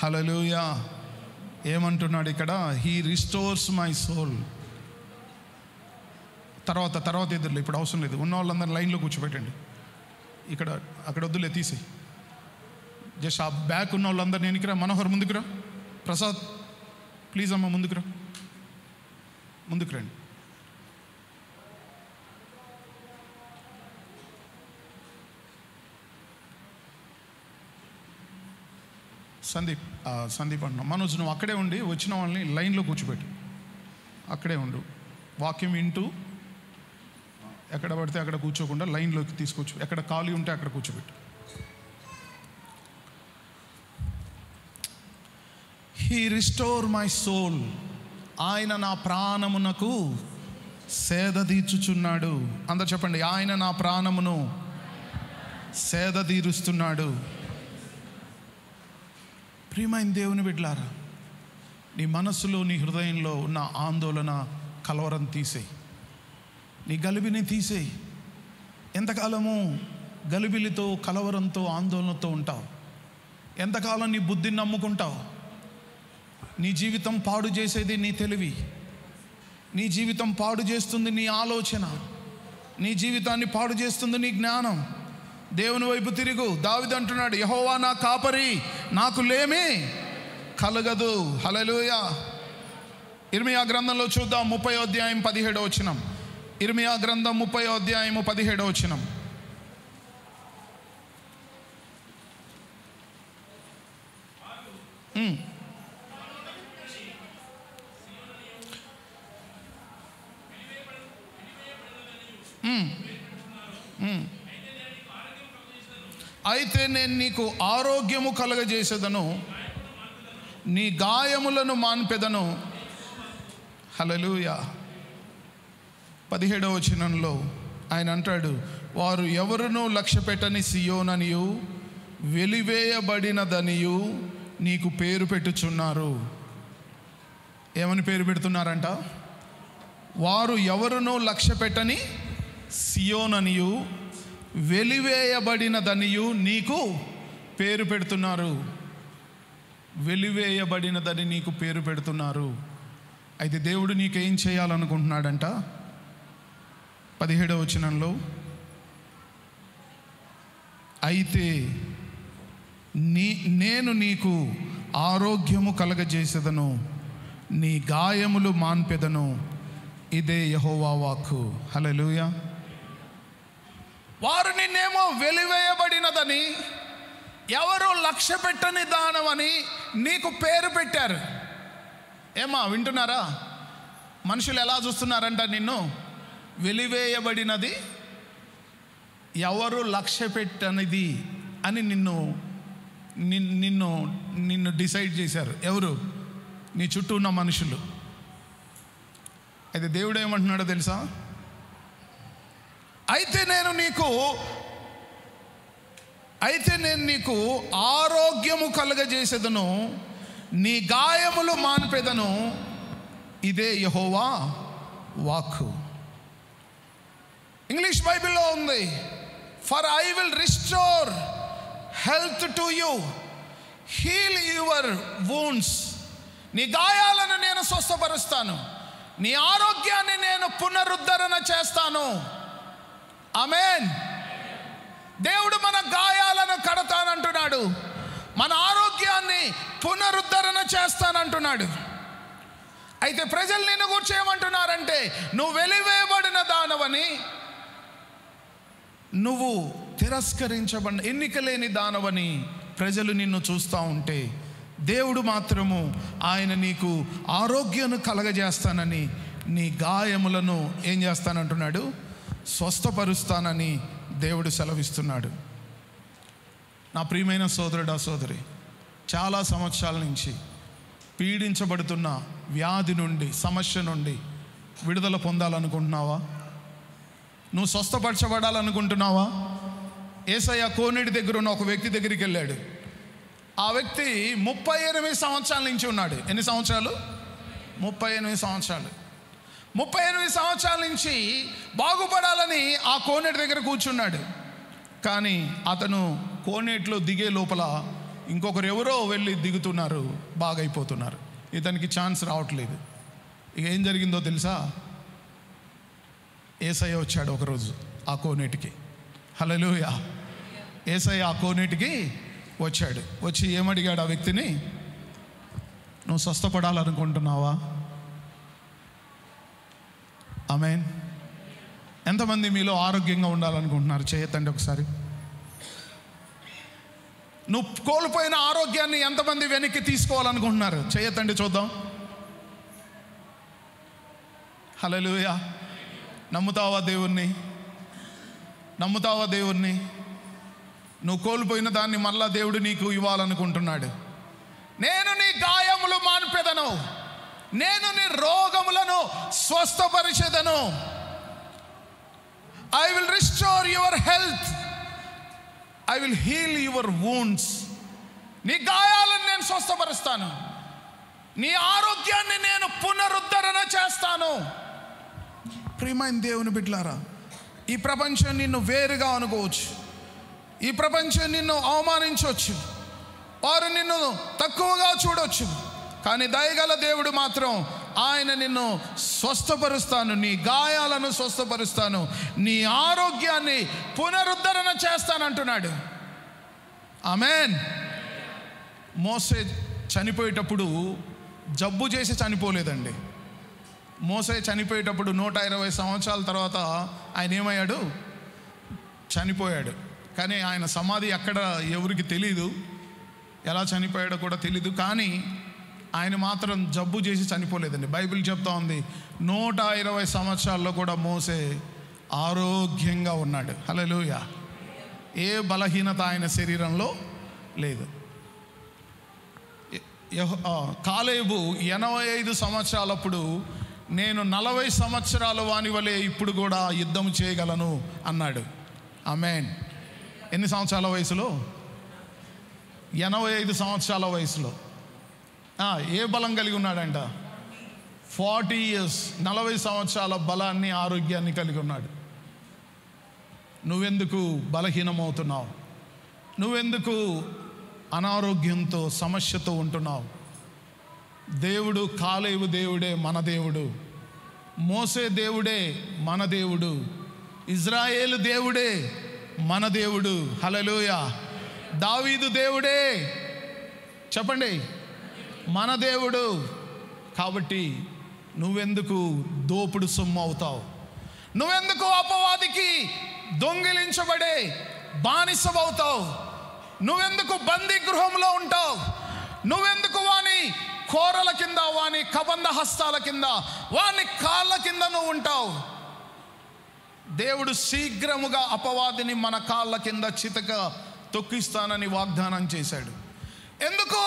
Hallelujah. ఏమంటున్నాడు ఇక్కడ? He restores my soul. తర్వాత ఎదురులే, ఇప్పుడు అవసరం లేదు. ఉన్న వాళ్ళందరూ లైన్లో కూర్చోబెట్టండి. అక్కడ వద్దులే, తీసి జస్ట్ ఆ బ్యాక్ ఉన్న వాళ్ళందరూ నేనుకిరా. మనోహర్ ముందుకురా. ప్రసాద్ ప్లీజ్ అమ్మ ముందుకురా, ముందుకు రండి. సందీప్ అంటున్నాం. మనోజ్ నువ్వు అక్కడే ఉండి వచ్చిన వాళ్ళని లైన్లో కూర్చోబెట్టు. అక్కడే ఉండు. వాక్యం వింటూ ఎక్కడ పడితే అక్కడ కూర్చోకుండా లైన్లోకి తీసుకొచ్చు. ఎక్కడ ఖాళీ ఉంటే అక్కడ కూర్చోబెట్టు. He restore my soul. ఆయన నా ప్రాణమునకు సేద తీర్చుచున్నాడు. అందరు చెప్పండి, ఆయన నా ప్రాణమును సేద తీరుస్తున్నాడు. ప్రియమైన దేవుని బిడ్డలారా, నీ మనస్సులో నీ హృదయంలో ఉన్న ఆందోళన కలవరం తీసేయి. నీ గలిబిని తీసేయి. ఎంతకాలము గలిబిలితో కలవరంతో ఆందోళనతో ఉంటావు? ఎంతకాలం నీ బుద్ధిని నమ్ముకుంటావు? నీ జీవితం పాడు చేసేది నీ తెలివి. నీ జీవితం పాడు చేస్తుంది నీ ఆలోచన. నీ జీవితాన్ని పాడు చేస్తుంది నీ జ్ఞానం. దేవుని వైపు తిరుగు. దావీదు అంటున్నాడు, యెహోవా నా కాపరి, నాకు లేమి కలగదు. హల్లెలూయా. ఇర్మియా గ్రంథంలో చూద్దాం, 30వ అధ్యాయం 17వ వచనం. ఇర్మియా గ్రంథం 30వ అధ్యాయము 17వ వచనం. అయితే నేను నీకు ఆరోగ్యము కలగజేసేదను, నీ గాయములను మాన్పెదను. హల్లెలూయా. 17వ వచనంలో ఆయన అంటాడు, వారు ఎవరునూ లక్ష్య పెట్టని సియోననియు వెలివేయబడినదనియు నీకు పేరు పెట్టుచున్నారు. ఏమని పేరు పెడుతున్నారంట? వారు ఎవరునూ లక్ష్య పెట్టని సియోననియు వెలివేయబడినదనియు నీకు పేరు పెడుతున్నారు. వెలివేయబడినదని నీకు పేరు పెడుతున్నారు. అయితే దేవుడు నీకేం చేయాలనుకుంటున్నాడంట? 17వ వచనంలో, అయితే నేను నీకు ఆరోగ్యము కలగజేసేదను, నీ గాయములు మాన్పెదను. ఇదే యెహోవా వాక్కు. హల్లెలూయా. వారు నిన్నేమో వెలివేయబడినదని, ఎవరు లక్ష్య పెట్టని దానమని నీకు పేరు పెట్టారు. ఏమా వింటున్నారా? మనుషులు ఎలా చూస్తున్నారంట నిన్ను? వెలివేయబడినది, ఎవరు లక్ష్య పెట్టనిది అని నిన్ను డిసైడ్ చేశారు. ఎవరు? నీ చుట్టూ ఉన్న మనుషులు. అయితే దేవుడు ఏమంటున్నాడో తెలుసా? అయితే నేను నీకు ఆరోగ్యము కలగజేసేదను, నీ గాయములు మాన్పెదను. ఇదే యెహోవా వాక్కు. ఇంగ్లీష్ బైబిల్లో ఉంది, for I will restore health to you, heal your wounds. నీ గాయాలను నేను స్వస్థపరుస్తాను, నీ ఆరోగ్యాన్ని నేను పునరుద్ధరణ చేస్తాను. ఆమేన్. దేవుడు మన గాయాలను కడతానంటున్నాడు, మన ఆరోగ్యాన్ని పునరుద్ధరణ చేస్తానంటున్నాడు. అయితే ప్రజలు నిన్ను గురించి ఏమంటున్నారంటే, నువ్వు వెలివేయబడిన దానవని, నువ్వు తిరస్కరించబడిన ఎన్నికలేని దానవని ప్రజలు నిన్ను చూస్తూ ఉంటే, దేవుడు మాత్రము ఆయన నీకు ఆరోగ్యాన్ని కలగజేస్తానని, నీ గాయములను ఏం చేస్తానంటున్నాడు? స్వస్థపరుస్తానని దేవుడు సెలవిస్తున్నాడు. నా ప్రియమైన సోదరుడా సోదరి, చాలా సంవత్సరాల నుంచి పీడించబడుతున్న వ్యాధి నుండి, సమస్య నుండి విడుదల పొందాలనుకుంటున్నావా? నువ్వు స్వస్థపరచబడాలనుకుంటున్నావా? యేసయ్య కోనేటి దగ్గర ఉన్న ఒక వ్యక్తి దగ్గరికి వెళ్ళాడు. ఆ వ్యక్తి 38 సంవత్సరాల నుంచి ఉన్నాడు. ఎన్ని సంవత్సరాలు? 38 సంవత్సరాలు. 38 సంవత్సరాల నుంచి బాగుపడాలని ఆ కోనేటి దగ్గర కూర్చున్నాడు. కానీ అతను కోనేటిలో దిగే లోపల ఇంకొకరు ఎవరో వెళ్ళి దిగుతున్నారు, బాగైపోతున్నారు. ఇతనికి ఛాన్స్ రావట్లేదు. ఇక ఏం జరిగిందో తెలుసా? యేసయ్య వచ్చాడు ఒకరోజు ఆ కోనేటికి. హల్లెలూయా. యేసయ్య ఆ కోనేటికి వచ్చాడు. వచ్చి ఏమడిగాడు ఆ వ్యక్తిని? నువ్వు స్వస్థపడాలనుకుంటున్నావా? ఆమేన్. ఎంతమంది మీలో ఆరోగ్యంగా ఉండాలనుకుంటున్నారు? చేయొద్దండి ఒకసారి. నువ్వు కోల్పోయిన ఆరోగ్యాన్ని ఎంతమంది వెనక్కి తీసుకోవాలనుకుంటున్నారు? చేయొద్దండి చూద్దాం. హల్లెలూయా. నమ్ముతావా దేవుణ్ణి? నమ్ముతావా దేవుణ్ణి? నువ్వు కోల్పోయిన దాన్ని మళ్ళా దేవుడు నీకు ఇవ్వాలనుకుంటున్నాడు. నేను నీ గాయములు మాన్పెదను, నేను నీ రోగములను స్వస్థపరిచెదను. I will restore your health, I will heal your wounds. నీ గాయాలను నేను స్వస్థపరుస్తాను, నీ ఆరోగ్యాన్ని నేను పునరుద్ధరణ చేస్తాను. ప్రియమైన దేవుని బిడ్డలారా, ఈ ప్రపంచం నిన్ను వేరుగా అనుకోవచ్చు, ఈ ప్రపంచం నిన్ను అవమానించవచ్చు, వారు నిన్ను తక్కువగా చూడవచ్చు. కానీ దయగల దేవుడు మాత్రం ఆయన నిన్ను స్వస్థపరుస్తాను, నీ గాయాలను స్వస్థపరుస్తాను, నీ ఆరోగ్యాన్ని పునరుద్ధరణ చేస్తానంటున్నాడు. ఆమేన్. మోసే చనిపోయేటప్పుడు జబ్బు చేసి చనిపోలేదండి. మోసే చనిపోయేటప్పుడు 120 సంవత్సరాల తర్వాత ఆయన ఏమయ్యాడు? చనిపోయాడు. కానీ ఆయన సమాధి ఎక్కడ ఎవరికి తెలీదు, ఎలా చనిపోయాడో కూడా తెలీదు. కానీ ఆయన మాత్రం జబ్బు చేసి చనిపోలేదండి. బైబిల్ చెప్తా ఉంది 120 సంవత్సరాల్లో కూడా మోసే ఆరోగ్యంగా ఉన్నాడు. హల్లెలూయా. ఏ బలహీనత ఆయన శరీరంలో లేదు. కాలేబు 85 సంవత్సరాలప్పుడు నేను 40 సంవత్సరాల వాని వలె ఇప్పుడు కూడా యుద్ధం చేయగలను అన్నాడు. ఆమేన్. ఎన్ని సంవత్సరాల వయసులో? 85 సంవత్సరాల వయసులో. ఏ బలం కలిగి ఉన్నాడంట? 40 years, 40 సంవత్సరాల బలాన్ని, ఆరోగ్యాన్ని కలిగి ఉన్నాడు. నువ్వెందుకు బలహీనమవుతున్నావు? నువ్వెందుకు అనారోగ్యంతో సమస్యతో ఉంటున్నావు? దేవుడు కాలేబు దేవుడే మన దేవుడు, మోసే దేవుడే మన దేవుడు, ఇజ్రాయేలు దేవుడే మన దేవుడు. హల్లెలూయా. దావీదు దేవుడే, చెప్పండి, మన దేవుడు. కాబట్టి నువ్వెందుకు దోపుడు సొమ్ము అవుతావు? నువ్వెందుకు అపవాదికి దొంగిలించబడే బానిసమవుతావు? నువ్వెందుకు బందీ గృహంలో ఉంటావు? నువ్వెందుకు వాని కోరల కింద, వాని కబంధ హస్తాల కింద, వాని కాళ్ళ కింద నువ్వు ఉంటావు? దేవుడు శీఘ్రముగా అపవాదిని మన కాళ్ళ కింద చితక తొక్కిస్తానని వాగ్దానం చేశాడు. ఎందుకు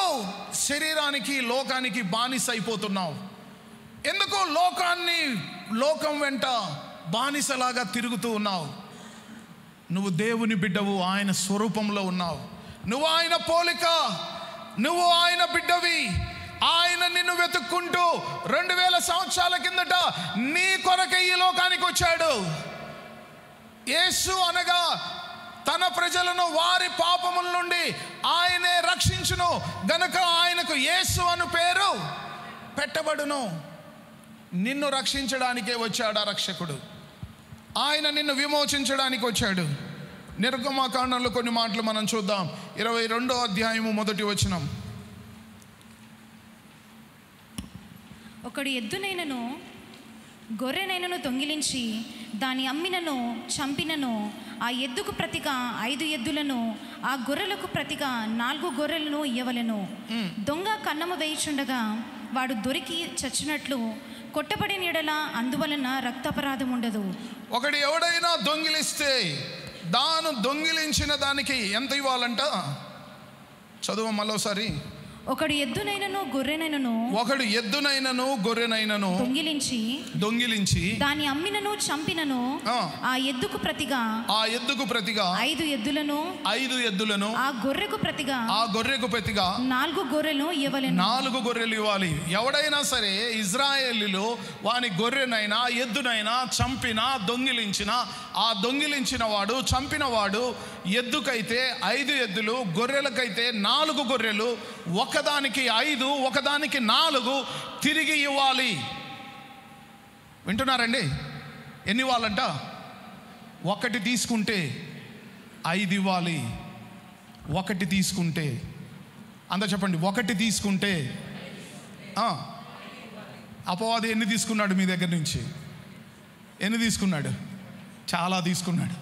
శరీరానికి, లోకానికి బానిస అయిపోతున్నావు? ఎందుకు లోకం వెంట బానిసలాగా తిరుగుతూ ఉన్నావు? నువ్వు దేవుని బిడ్డవు, ఆయన స్వరూపంలో ఉన్నావు, నువ్వు ఆయన పోలిక, నువ్వు ఆయన బిడ్డవి. ఆయన నిన్ను వెతుక్కుంటూ 2000 సంవత్సరాల కిందట నీ కొరకే ఈ లోకానికి వచ్చాడు. యేసు అనగా తన ప్రజలను వారి పాపముల నుండి ఆయనే రక్షించును గనుక ఆయనకు యేసు అను పేరు పెట్టబడును. నిన్ను రక్షించడానికే వచ్చాడు ఆ రక్షకుడు. ఆయన నిన్ను విమోచించడానికి వచ్చాడు. నిర్గమకాండంలో కొన్ని మాటలు మనం చూద్దాం. 22వ అధ్యాయము 1వ వచనం. ఒకడు ఎద్దునైనను గొర్రెనైనను దొంగిలించి దాని అమ్మినను చంపినను ఆ ఎద్దుకు ప్రతిగా 5 ఎద్దులను, ఆ గొర్రెలకు ప్రతిగా 4 గొర్రెలను ఇయ్యవలెను. దొంగ కన్నము వేయుచుండగా వాడు దొరికి చచ్చినట్లు కొట్టబడిన యెడల అందువలన రక్తాపరాధం ఉండదు. ఒకడు ఎవడైనా దొంగిలిస్తే దొంగిలించిన దానికి ఎంత ఇవ్వాలంట? చదువు మరోసారి. ఒకడు ఎద్దునైనను గొర్రెనైనను దొంగిలించి దాని అమ్మినను చంపినను ఆ ఎద్దుకు ప్రతిగా 5 ఎద్దులను ఆ గొర్రెకు ప్రతిగా 4 గొర్రెలు ఇవ్వాలి. ఎవడైనా సరే ఇజ్రాయేలీలో వాని గొర్రెనైనా ఎద్దునైనా చంపినా దొంగిలించిన, ఆ దొంగిలించిన వాడు చంపిన వాడు ఎద్దుకైతే 5 ఎద్దులు, గొర్రెలకైతే 4 గొర్రెలు, ఒకదానికి 5 ఒకదానికి 4 తిరిగి ఇవ్వాలి. వింటున్నారండి? ఎన్ని ఇవ్వాలంట? 1 తీసుకుంటే 5 ఇవ్వాలి. 1 తీసుకుంటే అంతా చెప్పండి. 1 తీసుకుంటే అపవాది ఎన్ని తీసుకున్నాడు మీ దగ్గర నుంచి? ఎన్ని తీసుకున్నాడు? చాలా తీసుకున్నాడు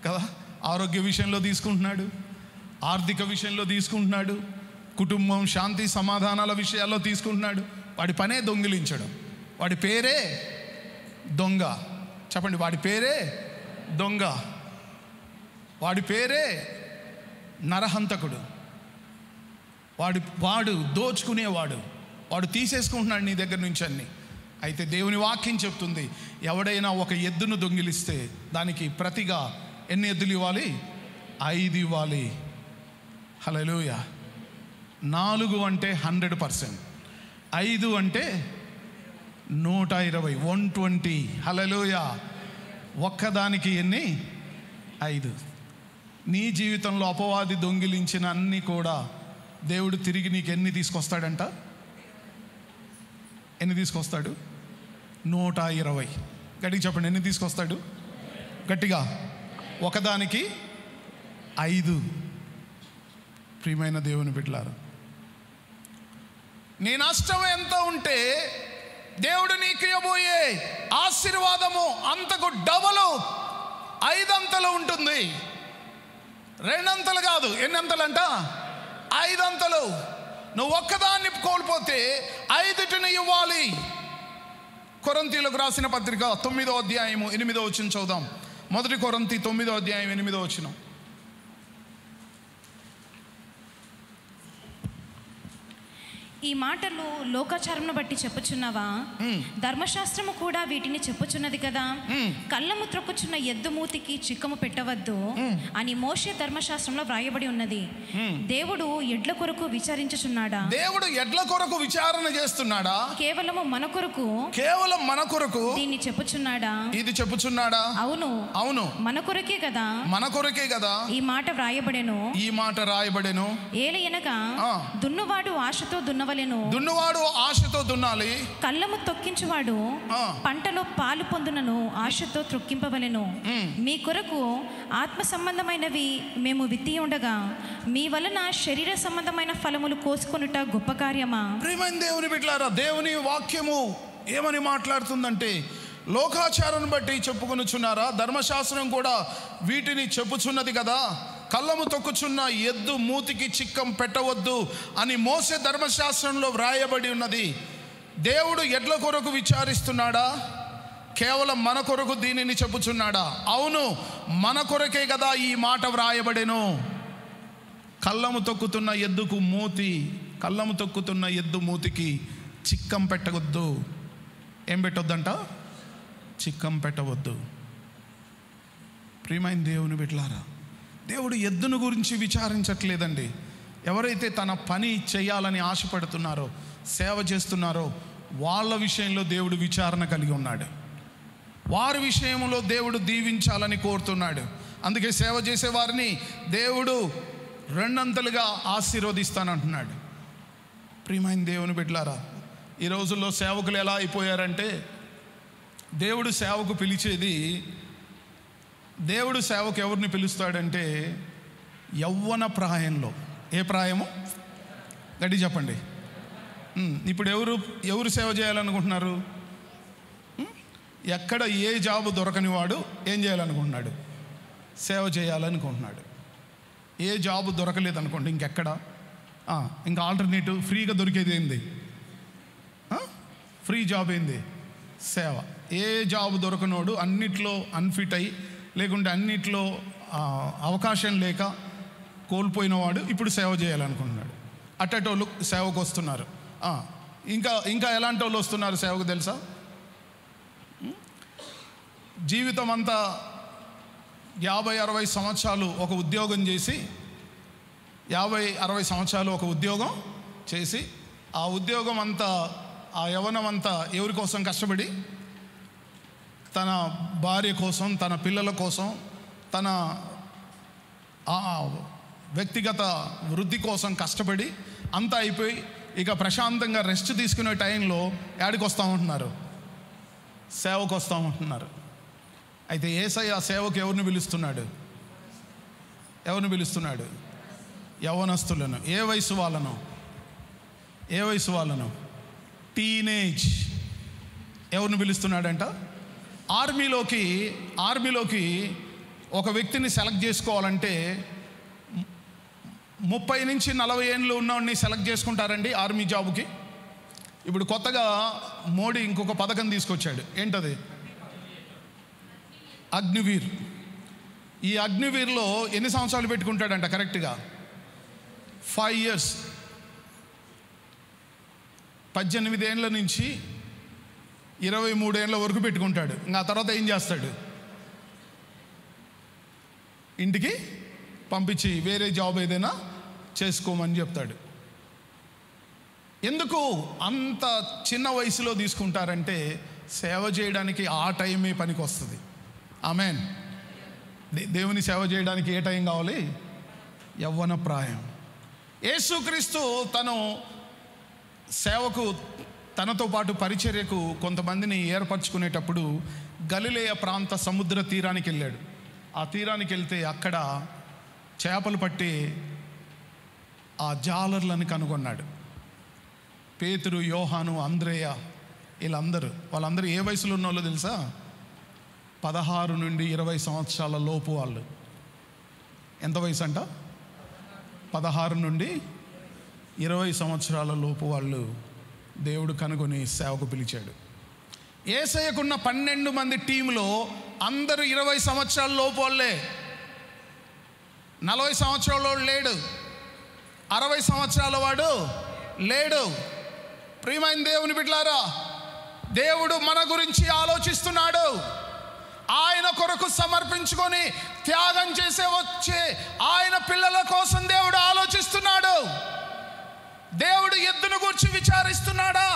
కదా. ఆరోగ్య విషయంలో తీసుకుంటున్నాడు, ఆర్థిక విషయంలో తీసుకుంటున్నాడు, కుటుంబం శాంతి సమాధానాల విషయాల్లో తీసుకుంటున్నాడు. వాడి పనే దొంగిలించడం. వాడి పేరే దొంగ. చెప్పండి, వాడి పేరే దొంగ. వాడి పేరే నరహంతకుడు. వాడు దోచుకునేవాడు. వాడు తీసేసుకుంటున్నాడు నీ దగ్గర నుంచి అన్ని. అయితే దేవుని వాక్యం చెప్తుంది, ఎవడైనా ఒక ఎద్దును దొంగిలిస్తే దానికి ప్రతిగా ఎన్ని ఎద్దులు ఇవ్వాలి? 5 ఇవ్వాలి. హల్లెలూయా. 4 అంటే 100%, 5 అంటే 120, 120. హల్లెలూయా. ఒక్కదానికి ఎన్ని? 5. నీ జీవితంలో అపవాది దొంగిలించిన అన్ని కూడా దేవుడు తిరిగి నీకు ఎన్ని తీసుకొస్తాడంట? ఎన్ని తీసుకొస్తాడు? 120. గట్టిగా చెప్పండి, ఎన్ని తీసుకొస్తాడు? గట్టిగా. ఒకదానికి 5. ప్రియమైన దేవుని బిడ్డలారా, నీ నష్టం ఎంత ఉంటే దేవుడు నీకు ఇవ్వబోయే ఆశీర్వాదము అంతకు డబలు 5 అంతలు ఉంటుంది. 2 అంతలు కాదు. ఎన్ని అంతలంట? 5 అంతలు. నువ్వు ఒక్కదాన్ని కోల్పోతే 5టిని ఇవ్వాలి. కొరింథీయులకు రాసిన పత్రిక 9వ అధ్యాయము 8వ వచనం చదువుదాం. 1 కొరింథీ 9వ అధ్యాయం 8వ వచనం. ఈ మాటలు లోకాచారమును బట్టి చెప్పుచున్నావా? ధర్మశాస్త్రము కూడా వీటిని చెప్పుచున్నది కదా. కళ్ళము త్రొక్కుచున్న ఎద్దు మూతికి చిక్కము పెట్టవద్దు అని మోషే ధర్మశాస్త్రంలో వ్రాయబడి ఉన్నది. దేవుడు ఎడ్ల కొరకు విచారించుచున్నాడా? దేవుడు ఎడ్ల కొరకు విచారణ చేస్తున్నాడా? కేవలం మన కొరకు దీన్ని చెప్పుచున్నాడా? ఇది చెప్పుచున్నాడా? అవును, మన కొరకే కదా ఈ మాట వ్రాయబడెను. ఏలయనగా దున్నువాడు ఆశతో దున్నాలి. కళ్ళము తొక్కించువాడు పంటలో పాలు పొందునను ఆశతో త్రొక్కింపవలెను. మీ కొరకు ఆత్మ సంబంధమైనవి మేము విత్తి ఉండగా మీ వలన శరీర సంబంధమైన ఫలములు కోసుకొనుట గొప్ప కార్యమా? ప్రియమైన దేవుని బిడ్డలారా, దేవుని వాక్యము ఏమని మాట్లాడుతుందంటే, లోకాచారాన్ని బట్టి చెప్పుకొనుచున్నారా? ధర్మశాస్త్రం కూడా వీటిని చెప్పుచున్నది కదా. కళ్ళము తొక్కుచున్న ఎద్దు మూతికి చిక్కం పెట్టవద్దు అని మోసే ధర్మశాస్త్రంలో వ్రాయబడి ఉన్నది. దేవుడు ఎడ్ల కొరకు విచారిస్తున్నాడా? కేవలం మన కొరకు దీనిని చెప్పుచున్నాడా? అవును, మన కొరకే కదా ఈ మాట వ్రాయబడెను. కళ్ళము తొక్కుతున్న ఎద్దు మూతికి చిక్కం పెట్టవద్దు. ఏం పెట్టొద్దంట? చిక్కం పెట్టవద్దు. ప్రియమైన దేవుని బిడ్డలారా, దేవుడు ఎద్దును గురించి విచారించట్లేదండి. ఎవరైతే తన పని చేయాలని ఆశపడుతున్నారో, సేవ చేస్తున్నారో వాళ్ళ విషయంలో దేవుడు విచారణ కలిగి ఉన్నాడు. వారి విషయంలో దేవుడు దీవించాలని కోరుతున్నాడు. అందుకే సేవ చేసే వారిని దేవుడు 2 అంతలుగా ఆశీర్వదిస్తానంటున్నాడు. ప్రియమైన దేవుని బిడ్డలారా, ఈ రోజుల్లో సేవకులు ఎలా అయిపోయారంటే, దేవుడు సేవకు పిలిచేది, దేవుడు సేవకు ఎవరిని పిలుస్తాడంటే యవ్వన ప్రాయంలో. ఏ ప్రాయము? గట్టి చెప్పండి. ఇప్పుడు ఎవరు సేవ చేయాలనుకుంటున్నారు? ఎక్కడ ఏ జాబు దొరకని వాడు ఏం చేయాలనుకుంటున్నాడు? సేవ చేయాలనుకుంటున్నాడు. ఏ జాబు దొరకలేదనుకోండి, ఇంకెక్కడ ఇంకా ఆల్టర్నేటివ్ ఫ్రీగా దొరికేది ఏంది? ఫ్రీ జాబ్ ఏంది? సేవ. ఏ జాబ్ దొరకనోడు అన్నిట్లో అన్ఫిట్ అయ్యి, లేకుంటే అన్నిట్లో అవకాశం లేక కోల్పోయినవాడు ఇప్పుడు సేవ చేయాలనుకుంటున్నాడు. అట్టేటోళ్ళు సేవకు వస్తున్నారు. ఇంకా ఎలాంటి వాళ్ళు వస్తున్నారు సేవకు తెలుసా? జీవితం అంతా 50-60 సంవత్సరాలు ఒక ఉద్యోగం చేసి 50-60 సంవత్సరాలు ఒక ఉద్యోగం చేసి ఆ ఉద్యోగం అంతా, ఆ యవ్వనం అంతా ఎవరి కోసం కష్టపడి, తన భార్య కోసం, తన పిల్లల కోసం, తన వ్యక్తిగత వృద్ధి కోసం కష్టపడి అంతా అయిపోయి ఇక ప్రశాంతంగా రెస్ట్ తీసుకునే టైంలో యాడికి వస్తామంటున్నారు? సేవకు వస్తామంటున్నారు. అయితే యేసయ్య ఆ సేవకు ఎవరిని పిలుస్తున్నాడు? యవ్వనస్తులను. ఏ వయసు వాళ్ళను? టీనేజ్. ఎవరిని పిలుస్తున్నాడంట? ఆర్మీలోకి ఒక వ్యక్తిని సెలెక్ట్ చేసుకోవాలంటే 30 నుంచి 40 ఏళ్ళు ఉన్నవాడిని సెలెక్ట్ చేసుకుంటారండి ఆర్మీ జాబుకి. ఇప్పుడు కొత్తగా మోడీ ఇంకొక పథకం తీసుకొచ్చాడు. ఏంటది? అగ్నివీర్. ఈ అగ్నివీర్లో ఎన్ని సంవత్సరాలు పెట్టుకుంటాడంట? కరెక్ట్గా 5 years. 18 ఏళ్ళ నుంచి 23 ఏళ్ళ వరకు పెట్టుకుంటాడు. ఇంకా ఆ తర్వాత ఏం చేస్తాడు? ఇంటికి పంపించి వేరే జాబ్ ఏదైనా చేసుకోమని చెప్తాడు. ఎందుకు అంత చిన్న వయసులో తీసుకుంటారంటే సేవ చేయడానికి ఆ టైమే పనికి వస్తుంది. ఆమేన్. దేవుని సేవ చేయడానికి ఏ టైం కావాలి? యవ్వన ప్రాయం. యేసుక్రీస్తు తను సేవకు, తనతో పాటు పరిచర్యకు కొంతమందిని ఏర్పరచుకునేటప్పుడు గలిలయ ప్రాంత సముద్ర తీరానికి వెళ్ళాడు. ఆ తీరానికి వెళ్తే అక్కడ చేపలు పట్టి ఆ జాలర్లను కనుగొన్నాడు. పేతురు, యోహాను, అంద్రేయ, వాళ్ళందరూ ఏ వయసులో ఉన్న వాళ్ళు తెలుసా? 16 నుండి 20 సంవత్సరాల లోపు వాళ్ళు. ఎంత వయసు అంట? 16 నుండి 20 సంవత్సరాల లోపు వాళ్ళు దేవుడు కనుగొని సేవకు పిలిచాడు. యేసయ్యకున్న 12 మంది టీంలో అందరూ 20 సంవత్సరాల లోపు వాళ్ళే. 40 సంవత్సరాల వాడు లేడు, 60 సంవత్సరాల వాడు లేడు. ప్రియమైన దేవుని బిడ్డలారా, దేవుడు మన గురించి ఆలోచిస్తున్నాడు. ఆయన కొరకు సమర్పించుకొని త్యాగం చేసే వచ్చే ఆయన పిల్లల కోసం దేవుడు ఆలోచిస్తున్నాడు. దేవుడు ఎద్దును గురించి విచారిస్తున్నాడా?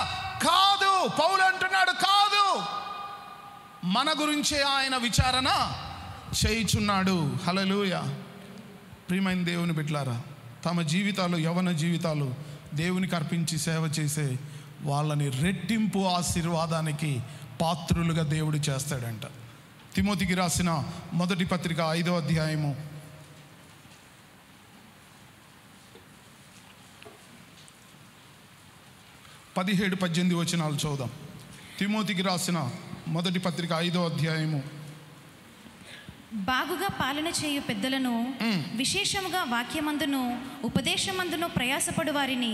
కాదు. పౌలు అంటున్నాడు, కాదు, మన గురించే ఆయన విచారణ చేయుచున్నాడు. హల్లెలూయా. ప్రియమైన దేవుని బిడ్డలారా, తమ జీవితాలు, యవ్వన జీవితాలు దేవునికి అర్పించి సేవ చేసే వాళ్ళని రెట్టింపు ఆశీర్వాదానికి పాత్రులుగా దేవుడు చేస్తాడంట. తిమోతికి రాసిన మొదటి పత్రిక 5వ అధ్యాయము 17-18 వచనాలు చదువుదాం. తిమోతికి రాసిన మొదటి పత్రిక 5వ అధ్యాయము. బాగుగా పాలన చేయు పెద్దలను, విశేషముగా వాక్యమందును ఉపదేశమందును ప్రయాసపడు వారిని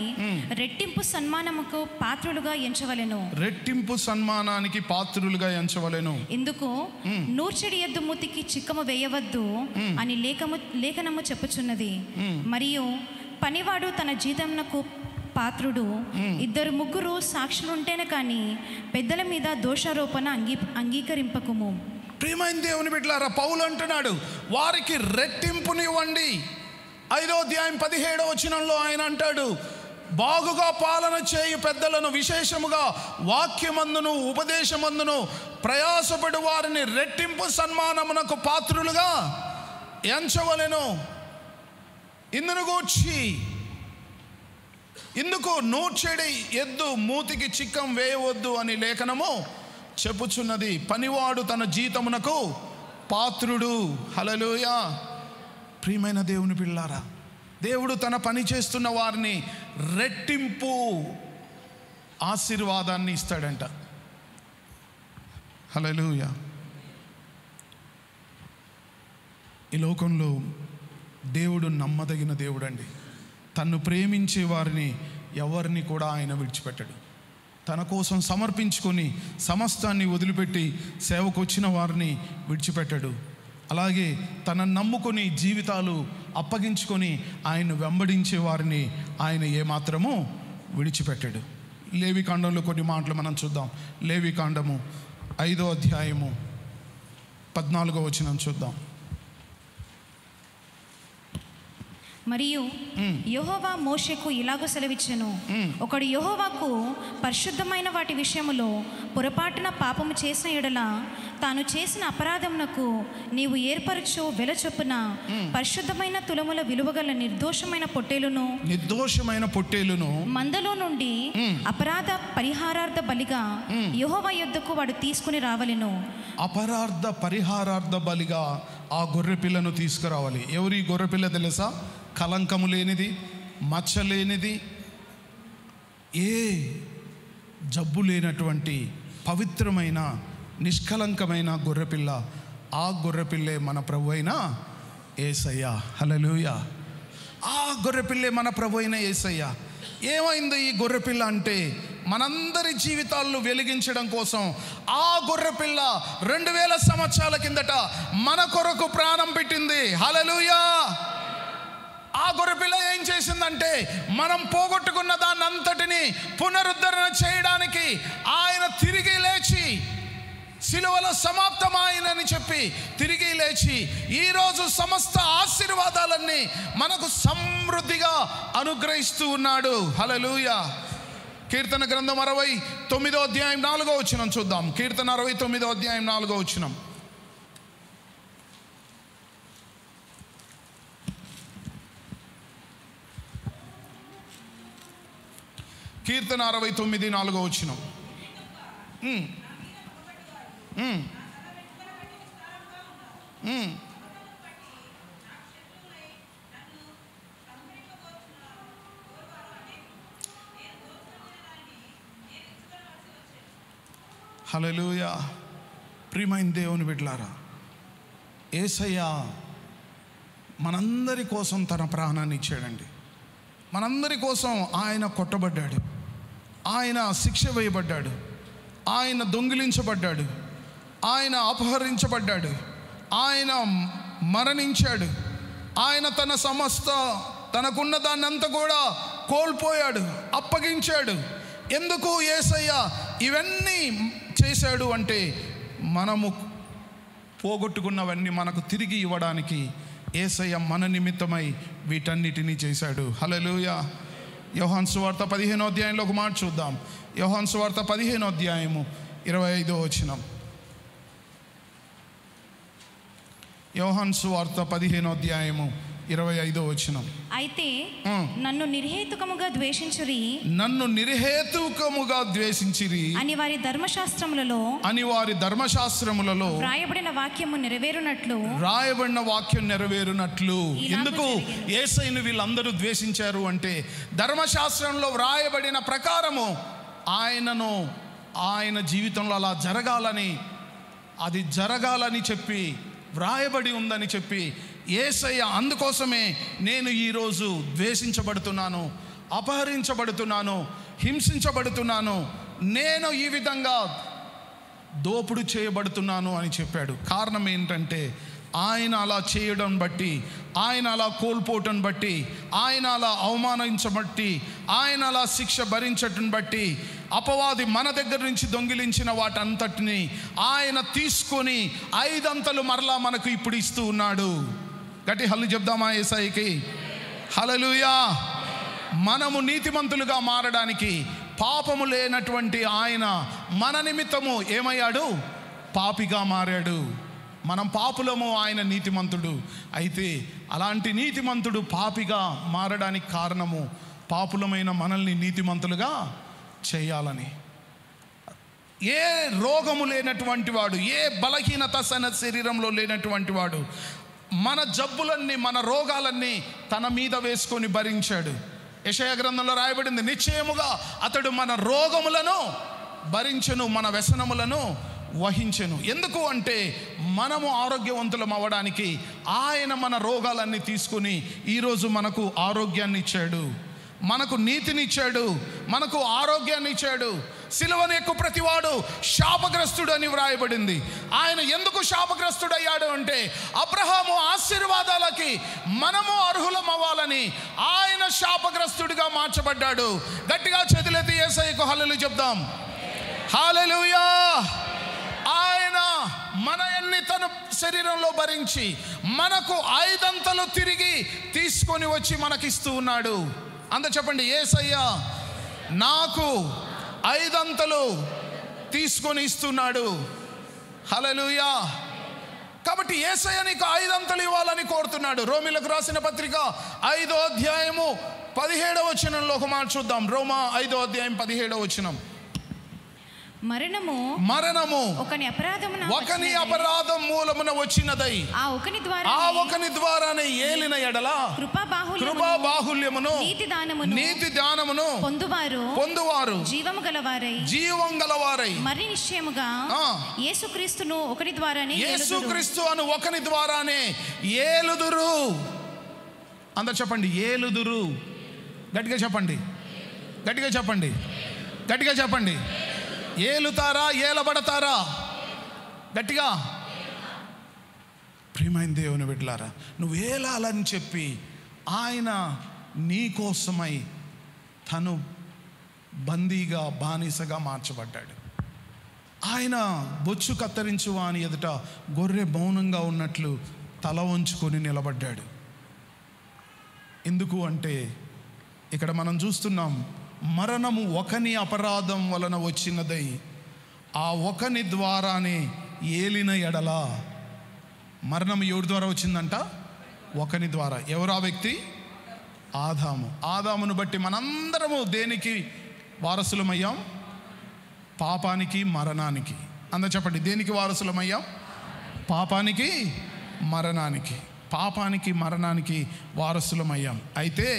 రెట్టింపు సన్మానముకు పాత్రులుగా ఎంచవలెను. రెట్టింపు సన్మానానికి పాత్రులుగా ఎంచవలెను. ఇందుకు నూర్చెడి ఎద్దు మూతికి చిక్కము వేయవద్దు అని లేఖనము చెప్పుచున్నది. మరియు పనివాడు తన జీతమునకు పాత్రుడు. 2-3 సాక్షులుంటేనే కానీ పెద్దల మీద దోషారోపణ అంగీకరింపకుము. ప్రియమైన దేవుని బిడ్డలారా, పౌలు అంటున్నాడు, వారికి రెట్టింపునివ్వండి. 5వ అధ్యాయం 17వ వచనంలో ఆయన అంటాడు, బాగుగా పాలన చేయు పెద్దలను, విశేషముగా వాక్యమందును ఉపదేశమందును ప్రయాసపడు వారిని రెట్టింపు సన్మానమునకు పాత్రులుగా ఎంచవలెను. ఇందును గూర్చి, ఇందుకు నూర్చెడి ఎద్దు మూతికి చిక్కం వేయవద్దు అని లేఖనము చెప్పుచున్నది. పనివాడు తన జీతమునకు పాత్రుడు. హల్లెలూయా. ప్రియమైన దేవుని పిల్లారా, దేవుడు తన పని చేస్తున్న వారిని రెట్టింపు ఆశీర్వాదాన్ని ఇస్తాడంట. హల్లెలూయా. ఈ లోకంలో దేవుడు నమ్మదగిన దేవుడు అండి. తన్ను ప్రేమించే వారిని ఎవరిని కూడా ఆయన విడిచిపెట్టడు. తన కోసం సమర్పించుకొని సమస్తాన్ని వదిలిపెట్టి సేవకు వచ్చిన వారిని విడిచిపెట్టడు. అలాగే తనను నమ్ముకొని జీవితాలు అప్పగించుకొని ఆయన వెంబడించే వారిని ఆయన ఏమాత్రము విడిచిపెట్టాడు. లేవికాండంలో కొన్ని మాటలు మనం చూద్దాం. లేవికాండము 5వ అధ్యాయము 14వ వచనం చూద్దాం. మరియు యెహోవా మోషేకు ఇలాగ సెలవిచ్చెను, ఒకడు యెహోవాకు పరిశుద్ధమైన వాటి విషయములో పొరపాటున పాపము చేసిన ఎడల తాను చేసిన అపరాధమునకు నీవు ఏర్పరచు వెల చొప్పున పరిశుద్ధమైన తులముల విలువగల నిర్దోషమైన పొట్టేలును మందలో నుండి అపరాధ పరిహారార్థ బలిగా యెహోవా యొద్దకు వాడు తీసుకుని రావలెను. అపరాధ పరిహారార్థ బలిగా ఆ గొర్రె పిల్లను తీసుకురావాలి. ఎవరి గొర్రెపిల్ల తెలుసా? కలంకము లేనిది, మచ్చ లేనిది, ఏ జబ్బు లేనటువంటి పవిత్రమైన నిష్కలంకమైన గొర్రెపిల్ల. ఆ గొర్రెపిల్లే మన ప్రభు అయిన యేసయ్య. హల్లెలూయా. ఆ గొర్రెపిల్లే మన ప్రభు అయిన యేసయ్య. ఏమైంది ఈ గొర్రెపిల్ల అంటే, మనందరి జీవితాలను వెలిగించడం కోసం ఆ గొర్రెపిల్ల 2000 సంవత్సరాల కిందట మన కొరకు ప్రాణం పెట్టింది. హల్లెలూయా. ఆ గొర్రెపిల్ల ఏం చేసిందంటే, మనం పోగొట్టుకున్న దాన్ని అంతటిని పునరుద్ధరణ చేయడానికి ఆయన తిరిగి లేచి సిలువలో సమాప్తమాయనని చెప్పి తిరిగి లేచి ఈరోజు సమస్త ఆశీర్వాదాలన్నీ మనకు సమృద్ధిగా అనుగ్రహిస్తూ ఉన్నాడు. హల్లెలూయా. కీర్తన గ్రంథం 69వ అధ్యాయం 4వ వచనం చూద్దాం. కీర్తన 69వ అధ్యాయం 4వ వచనం. కీర్తన 69 4వ వచనం. హల్లెలూయా. ప్రియమైన దేవుని బిడ్డలారా, యేసయ్య మనందరి కోసం తన ప్రాణాన్ని ఇచ్చాడండి. మనందరి కోసం ఆయన కొట్టబడ్డాడు, ఆయన శిక్ష వేయబడ్డాడు, ఆయన దొంగిలించబడ్డాడు, ఆయన అపహరించబడ్డాడు, ఆయన మరణించాడు, ఆయన తనకున్న దాన్ని అంతా కూడా కోల్పోయాడు, అప్పగించాడు. ఎందుకు యేసయ్య ఇవన్నీ చేశాడు అంటే, మనము పోగొట్టుకున్నవన్నీ మనకు తిరిగి ఇవ్వడానికి యేసయ్య మన నిమిత్తమై వీటన్నిటినీ చేశాడు. హల్లెలూయా. యోహాను సువార్త 15వ అధ్యాయంలో ఒక మాట చూద్దాం. యోహాను సువార్త 15వ అధ్యాయము 25వ వచనం. యోహాను సువార్త 15వ అధ్యాయము 25వ వచనం. అయితే నన్ను నిర్హేతుకముగా ద్వేషించిరి అని వారి ధర్మశాస్త్రములలో రాయబడిన వాక్యం నెరవేరునట్లు. ఎందుకు యేసయ్యను వీళ్ళందరూ ద్వేషించారు అంటే, ధర్మశాస్త్రంలో వ్రాయబడిన ప్రకారము ఆయన జీవితంలో అలా జరగాలని చెప్పి వ్రాయబడి ఉందని చెప్పి యేసయ్య అందుకోసమే నేను ఈరోజు ద్వేషించబడుతున్నాను, అపహరించబడుతున్నాను, హింసించబడుతున్నాను, నేను ఈ విధంగా దోపుడు చేయబడుతున్నాను అని చెప్పాడు. కారణం ఏంటంటే, ఆయన అలా చేయడం బట్టి, ఆయన అలా కోల్పోవటం బట్టి, ఆయన అలా అవమానించబట్టి, ఆయన అలా శిక్ష భరించటం బట్టి, అపవాది మన దగ్గర నుంచి దొంగిలించిన వాటంతటిని ఆయన తీసుకొని 5 అంతలు మరలా మనకు ఇప్పుడు ఇస్తూ ఉన్నాడు. గట్టి హల్లు చెప్దామా యేసయ్యకి? హల్లెలూయా. మనము నీతిమంతులుగా మారడానికి పాపము లేనటువంటి ఆయన మన నిమిత్తము ఏమయ్యాడు? పాపిగా మారాడు. మనం పాపులము, ఆయన నీతిమంతుడు. అయితే అలాంటి నీతిమంతుడు పాపిగా మారడానికి కారణము పాపులమైన మనల్ని నీతిమంతులుగా చేయాలని. ఏ రోగము లేనటువంటి వాడు, ఏ బలహీనత శరీరంలో లేనటువంటి వాడు మన జబ్బులన్నీ, మన రోగాలన్నీ తన మీద వేసుకొని భరించాడు. యెషయా గ్రంథంలో రాయబడింది, నిశ్చయముగా అతడు మన రోగములను భరించెను, మన వ్యసనములను వహించెను. ఎందుకు అంటే, మనము ఆరోగ్యవంతులం అవ్వడానికి ఆయన మన రోగాలన్నీ తీసుకుని ఈరోజు మనకు ఆరోగ్యాన్ని ఇచ్చాడు. మనకు నీతినిచ్చాడు, మనకు ఆరోగ్యాన్ని ఇచ్చాడు. సిలువను ఎక్కు ప్రతివాడు శాపగ్రస్తుడు అని వ్రాయబడింది. ఆయన ఎందుకు శాపగ్రస్తుడయ్యాడు అంటే అబ్రహాము ఆశీర్వాదాలకి మనము అర్హులం అవ్వాలని ఆయన శాపగ్రస్తుడిగా మార్చబడ్డాడు. గట్టిగా చేతులెత్తి యేసయ్యకు హల్లెలూయా చెప్దాం. హల్లెలూయా. ఆయన మనయన్ని తన శరీరంలో భరించి మనకు 5 అంతలు తిరిగి తీసుకొని వచ్చి మనకిస్తూ ఉన్నాడు. అందరూ చెప్పండి, యేసయ్య నాకు 5 అంతలు తీసుకొని ఇస్తున్నాడు. హల్లెలూయా. కాబట్టి యేసయ్య నీకు 5 అంతలు ఇవ్వాలని కోరుతున్నాడు. రోమీలకు రాసిన పత్రిక 5వ అధ్యాయము 17వ వచనంలో ఒక మాట చూద్దాం. రోమా 5వ అధ్యాయం 17వ వచనం. మరణము ఒకని అపరాధం మూలమున వచ్చినదై ఆ ఒకని ద్వారానే ఏలిన ఎడల కృపా బాహుల్యమును నీతి దానమును పొందువారు జీవం గలవారై మరి నిశ్చయముగా యేసుక్రీస్తును ఒకని ద్వారానే యేసుక్రీస్తు అను ఒకని ద్వారానే ఏలుదురు. అందరూ చెప్పండి, ఏలుదురు. గట్టిగా చెప్పండి, గట్టిగా చెప్పండి, గట్టిగా చెప్పండి. ఏలుతారా, ఏలబడతారా? గట్టిగా. ప్రియమైన దేవుని బిడ్డలారా, నువ్వు ఏలాలని చెప్పి ఆయన నీ కోసమై తను బందీగా బానిసగా మార్చబడ్డాడు. ఆయన బొచ్చు కత్తిరించు అని ఎదుట గొర్రె మౌనంగా ఉన్నట్లు తల వంచుకొని నిలబడ్డాడు. ఎందుకు అంటే ఇక్కడ మనం చూస్తున్నాం, మరణము ఒకని అపరాధం వలన వచ్చినదై ఆ ఒకని ద్వారానే ఏలిన ఎడల. మరణం ఎవరి ద్వారా వచ్చిందంట? ఒకని ద్వారా. ఎవరు ఆ వ్యక్తి? ఆదాము. ఆదామును బట్టి మనందరము దేనికి వారసులమయ్యాం? పాపానికి, మరణానికి. అందరూ చెప్పండి, దేనికి వారసులమయ్యాం? పాపానికి, మరణానికి. పాపానికి, మరణానికి వారసులమయ్యాం. అయితే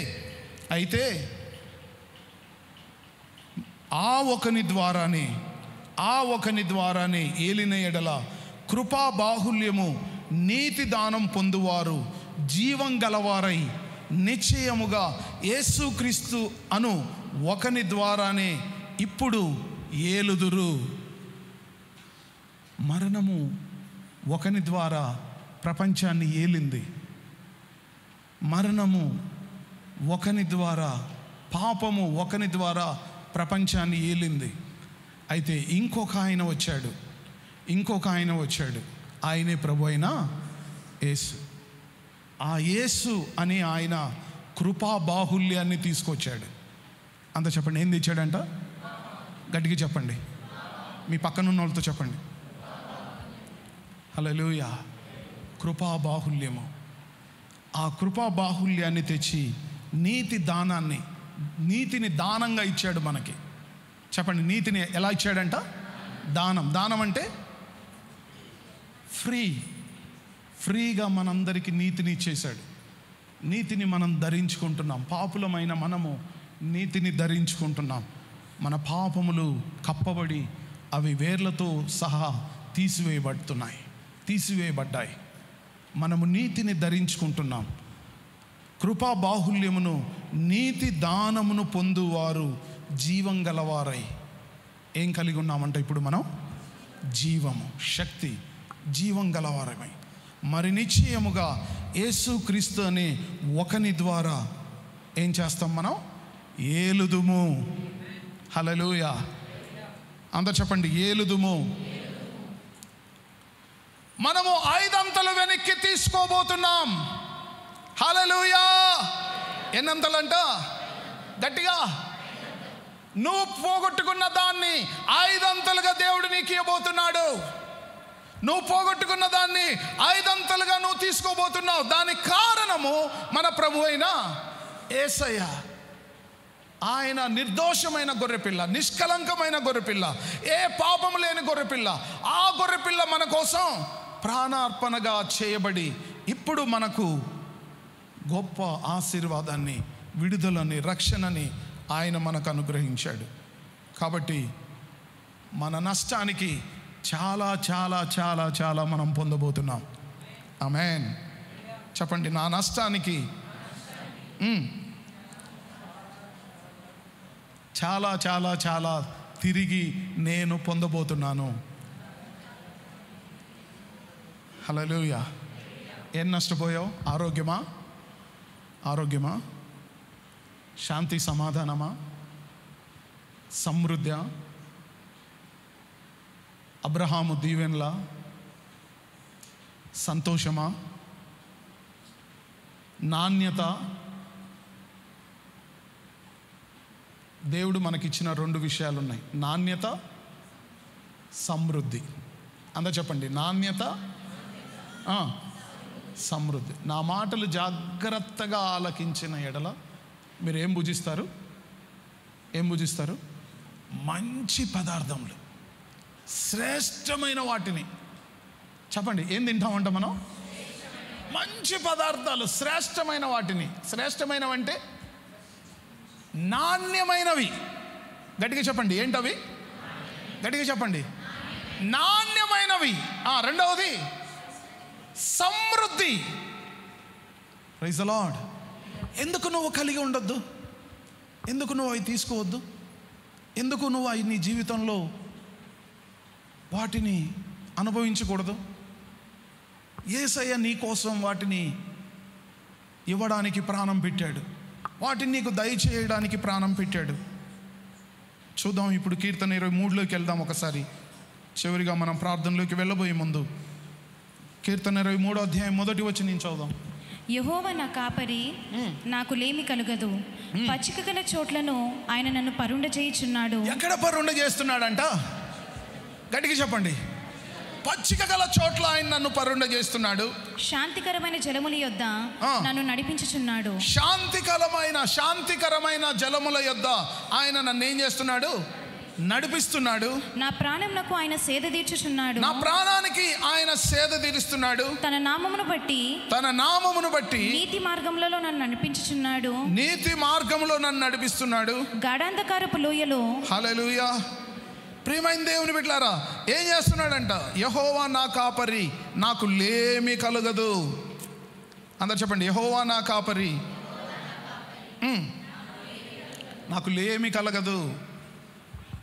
ఆ ఒకని ద్వారానే ఏలిన ఎడల కృపా బాహుల్యము నీతి దానం పొందువారు జీవం గలవారై నిశ్చయముగా యేసుక్రీస్తు అను ఒకని ద్వారానే ఇప్పుడు ఏలుదురు. మరణము ఒకని ద్వారా ప్రపంచాన్ని ఏలింది. మరణము ఒకని ద్వారా, పాపము ఒకని ద్వారా ప్రపంచాన్ని ఏలింది. అయితే ఇంకొక ఆయన వచ్చాడు. ఆయనే ప్రభు అయిన యేసు. ఆ యేసు అని ఆయన కృపా బాహుల్యాన్ని తీసుకొచ్చాడు. అంత చెప్పండి, ఏం తెచ్చాడంట? గట్టిగా చెప్పండి, మీ పక్కనున్న వాళ్ళతో చెప్పండి. హల్లెలూయా. కృపా బాహుల్యము. ఆ కృపా బాహుల్యాన్ని తెచ్చి నీతిని దానంగా ఇచ్చాడు మనకి. చెప్పండి, నీతిని ఎలా ఇచ్చాడంట? దానం అంటే ఫ్రీగా మనందరికీ నీతిని ఇచ్చేశాడు. నీతిని మనం ధరించుకుంటున్నాం. పాపులమైన మనము నీతిని ధరించుకుంటున్నాం. మన పాపములు కప్పబడి అవి వేర్లతో సహా తీసివేయబడ్డాయి. మనము నీతిని ధరించుకుంటున్నాం. కృపా బాహుల్యమును నీతి దానమును పొందువారు జీవం గలవారై. ఏం కలిగి ఉన్నామంటే ఇప్పుడు మనం జీవము, శక్తి, జీవం గలవారమై మరి నిశ్చయముగా యేసుక్రీస్తు అనే ఒకని ద్వారా ఏం చేస్తాం? మనం ఏలుదుము. హల్లెలూయా. అందరూ చెప్పండి, ఏలుదుము. మనము 5 అంతలు వెనక్కి తీసుకోబోతున్నాం. హల్లెలూయా. ఎన్నంతలంట? గట్టిగా. నువ్వు పోగొట్టుకున్న దాన్ని 5 అంతలుగా దేవుడు నీకు ఇవ్వబోతున్నాడు. నువ్వు పోగొట్టుకున్న దాన్ని 5 అంతలుగా నువ్వు తీసుకోబోతున్నావు. దానికి కారణము మన ప్రభు అయిన యేసయ్య. ఆయన నిర్దోషమైన గొర్రెపిల్ల, నిష్కలంకమైన గొర్రెపిల్ల, ఏ పాపము లేని గొర్రెపిల్ల. ఆ గొర్రెపిల్ల మన కోసం ప్రాణార్పణగా చేయబడి ఇప్పుడు మనకు గొప్ప ఆశీర్వాదాన్ని, విడుదలని, రక్షణని ఆయన మనకు అనుగ్రహించాడు. కాబట్టి మన నష్టానికి చాలా చాలా చాలా చాలా మనం పొందబోతున్నాం. ఆమేన్. చెప్పండి, నా నష్టానికి చాలా చాలా చాలా తిరిగి నేను పొందబోతున్నాను. హల్లెలూయా. ఏం నష్టపోయావు? ఆరోగ్యమా, శాంతి సమాధానమా, సమృద్ధి, అబ్రహాము దీవెనల, సంతోషమా, నాణ్యత? దేవుడు మనకిచ్చిన 2 విషయాలు ఉన్నాయి, నాణ్యత, సమృద్ధి. అందరూ చెప్పండి, నాణ్యత, సమృద్ధి. నా మాటలు జాగ్రత్తగా ఆలకించిన ఎడల మీరు ఏం భుజిస్తారు? మంచి పదార్థములు, శ్రేష్టమైన వాటిని. చెప్పండి, ఏం తింటామంట మనం? మంచి పదార్థాలు, శ్రేష్టమైన వాటిని. శ్రేష్టమైనవంటే నాణ్యమైనవి. గట్టిగా చెప్పండి, ఏంటవి? గట్టిగా చెప్పండి, నాణ్యమైనవి. రెండవది సమృద్ధి. Praise the lord. ఎందుకు నువ్వు కలిగి ఉండొద్దు? ఎందుకు నువ్వు అవి తీసుకోవద్దు? ఎందుకు నువ్వు అవి నీ జీవితంలో వాటిని అనుభవించకూడదు? యేసయ్య నీ కోసం వాటిని ఇవ్వడానికి ప్రాణం పెట్టాడు, వాటిని నీకు దయచేయడానికి ప్రాణం పెట్టాడు. చూద్దాం ఇప్పుడు కీర్తన 23లోకి వెళ్దాం ఒకసారి. చివరిగా మనం ప్రార్థనలోకి వెళ్ళబోయే ముందు కీర్తన 23వ అధ్యాయం 1వ వచనం చదువుదాం. యెహోవా నా కాపరి, నాకు లేమి కలుగదు. పచ్చిక గల చోట్లను ఆయన నన్ను పరుండ చేయుచున్నాడు. ఎక్కడ పరుండ చేస్తున్నాడంట? గట్టిగా చెప్పండి. పచ్చిక గల చోట్ల ఆయన నన్ను పరుండ చేస్తున్నాడు. శాంతికరమైన జలముల యొద్ద నన్ను నడిపించుచున్నాడు. శాంతికరమైన జలముల యొద్ద ఆయన నన్ను ఏం చేస్తున్నాడు? నడిపిస్తున్నాడు. నా ప్రాణమునకు ఆయన సేద తీర్చుచున్నాడు. నా ప్రాణానికి ఆయన సేద తీరుస్తున్నాడు. తన నామమును బట్టి నీతి మార్గములలో నన్ను నడిపిస్తున్నాడు. గాఢాంధకారపు లోయలో. హల్లెలూయా. ప్రియమైన దేవుని బిడ్డలారా, ఏం చేస్తున్నాడంట? యెహోవా నా కాపరి, నాకు లేమి కలుగదు. అందరు చెప్పండి, యెహోవా నా కాపరి, నాకు లేమి కలగదు.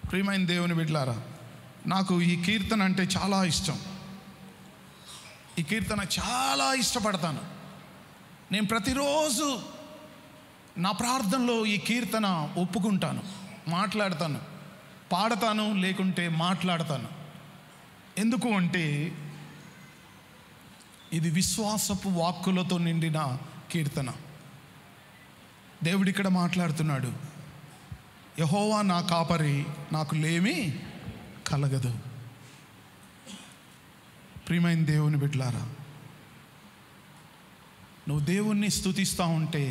ప్రియమైన దేవుని బిడ్డలారా, నాకు ఈ కీర్తన అంటే చాలా ఇష్టం. ఈ కీర్తన చాలా ఇష్టపడతాను. నేను ప్రతిరోజు నా ప్రార్థనలో ఈ కీర్తన ఒప్పుకుంటాను, మాట్లాడతాను, పాడతాను, లేకుంటే మాట్లాడతాను. ఎందుకు అంటే ఇది విశ్వాసపు వాక్కులతో నిండిన కీర్తన. దేవుడు ఇక్కడ మాట్లాడుతున్నాడు, యెహోవా నా కాపరి, నాకు లేమి కలగదు. ప్రియమైన దేవుని బిడ్డలారా, నువ్వు దేవుణ్ణి స్తుతిస్తూ ఉంటే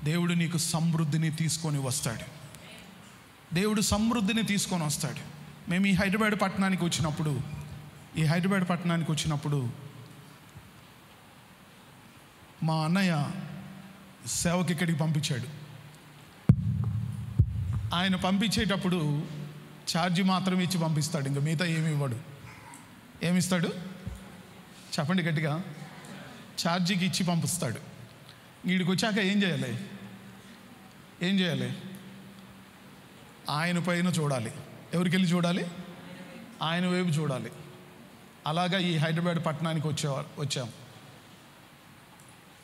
దేవుడు నీకు సమృద్ధిని తీసుకొని వస్తాడు. దేవుడు సమృద్ధిని తీసుకొని వస్తాడు. మేము ఈ హైదరాబాద్ పట్టణానికి వచ్చినప్పుడు మా అన్నయ్య సేవకి ఇక్కడికి పంపించాడు. ఆయన పంపించేటప్పుడు ఛార్జీ మాత్రం ఇచ్చి పంపిస్తాడు, ఇంకా మిగతా ఏమి ఇవ్వడు. ఏమిస్తాడు చెప్పండి గట్టిగా? ఛార్జీకి ఇచ్చి పంపిస్తాడు. వీడికి వచ్చాక ఏం చేయాలి? ఆయన పైన చూడాలి. ఎవరికి వెళ్ళి చూడాలి? ఆయన వైపు చూడాలి. అలాగా ఈ హైదరాబాద్ పట్టణానికి వచ్చాం.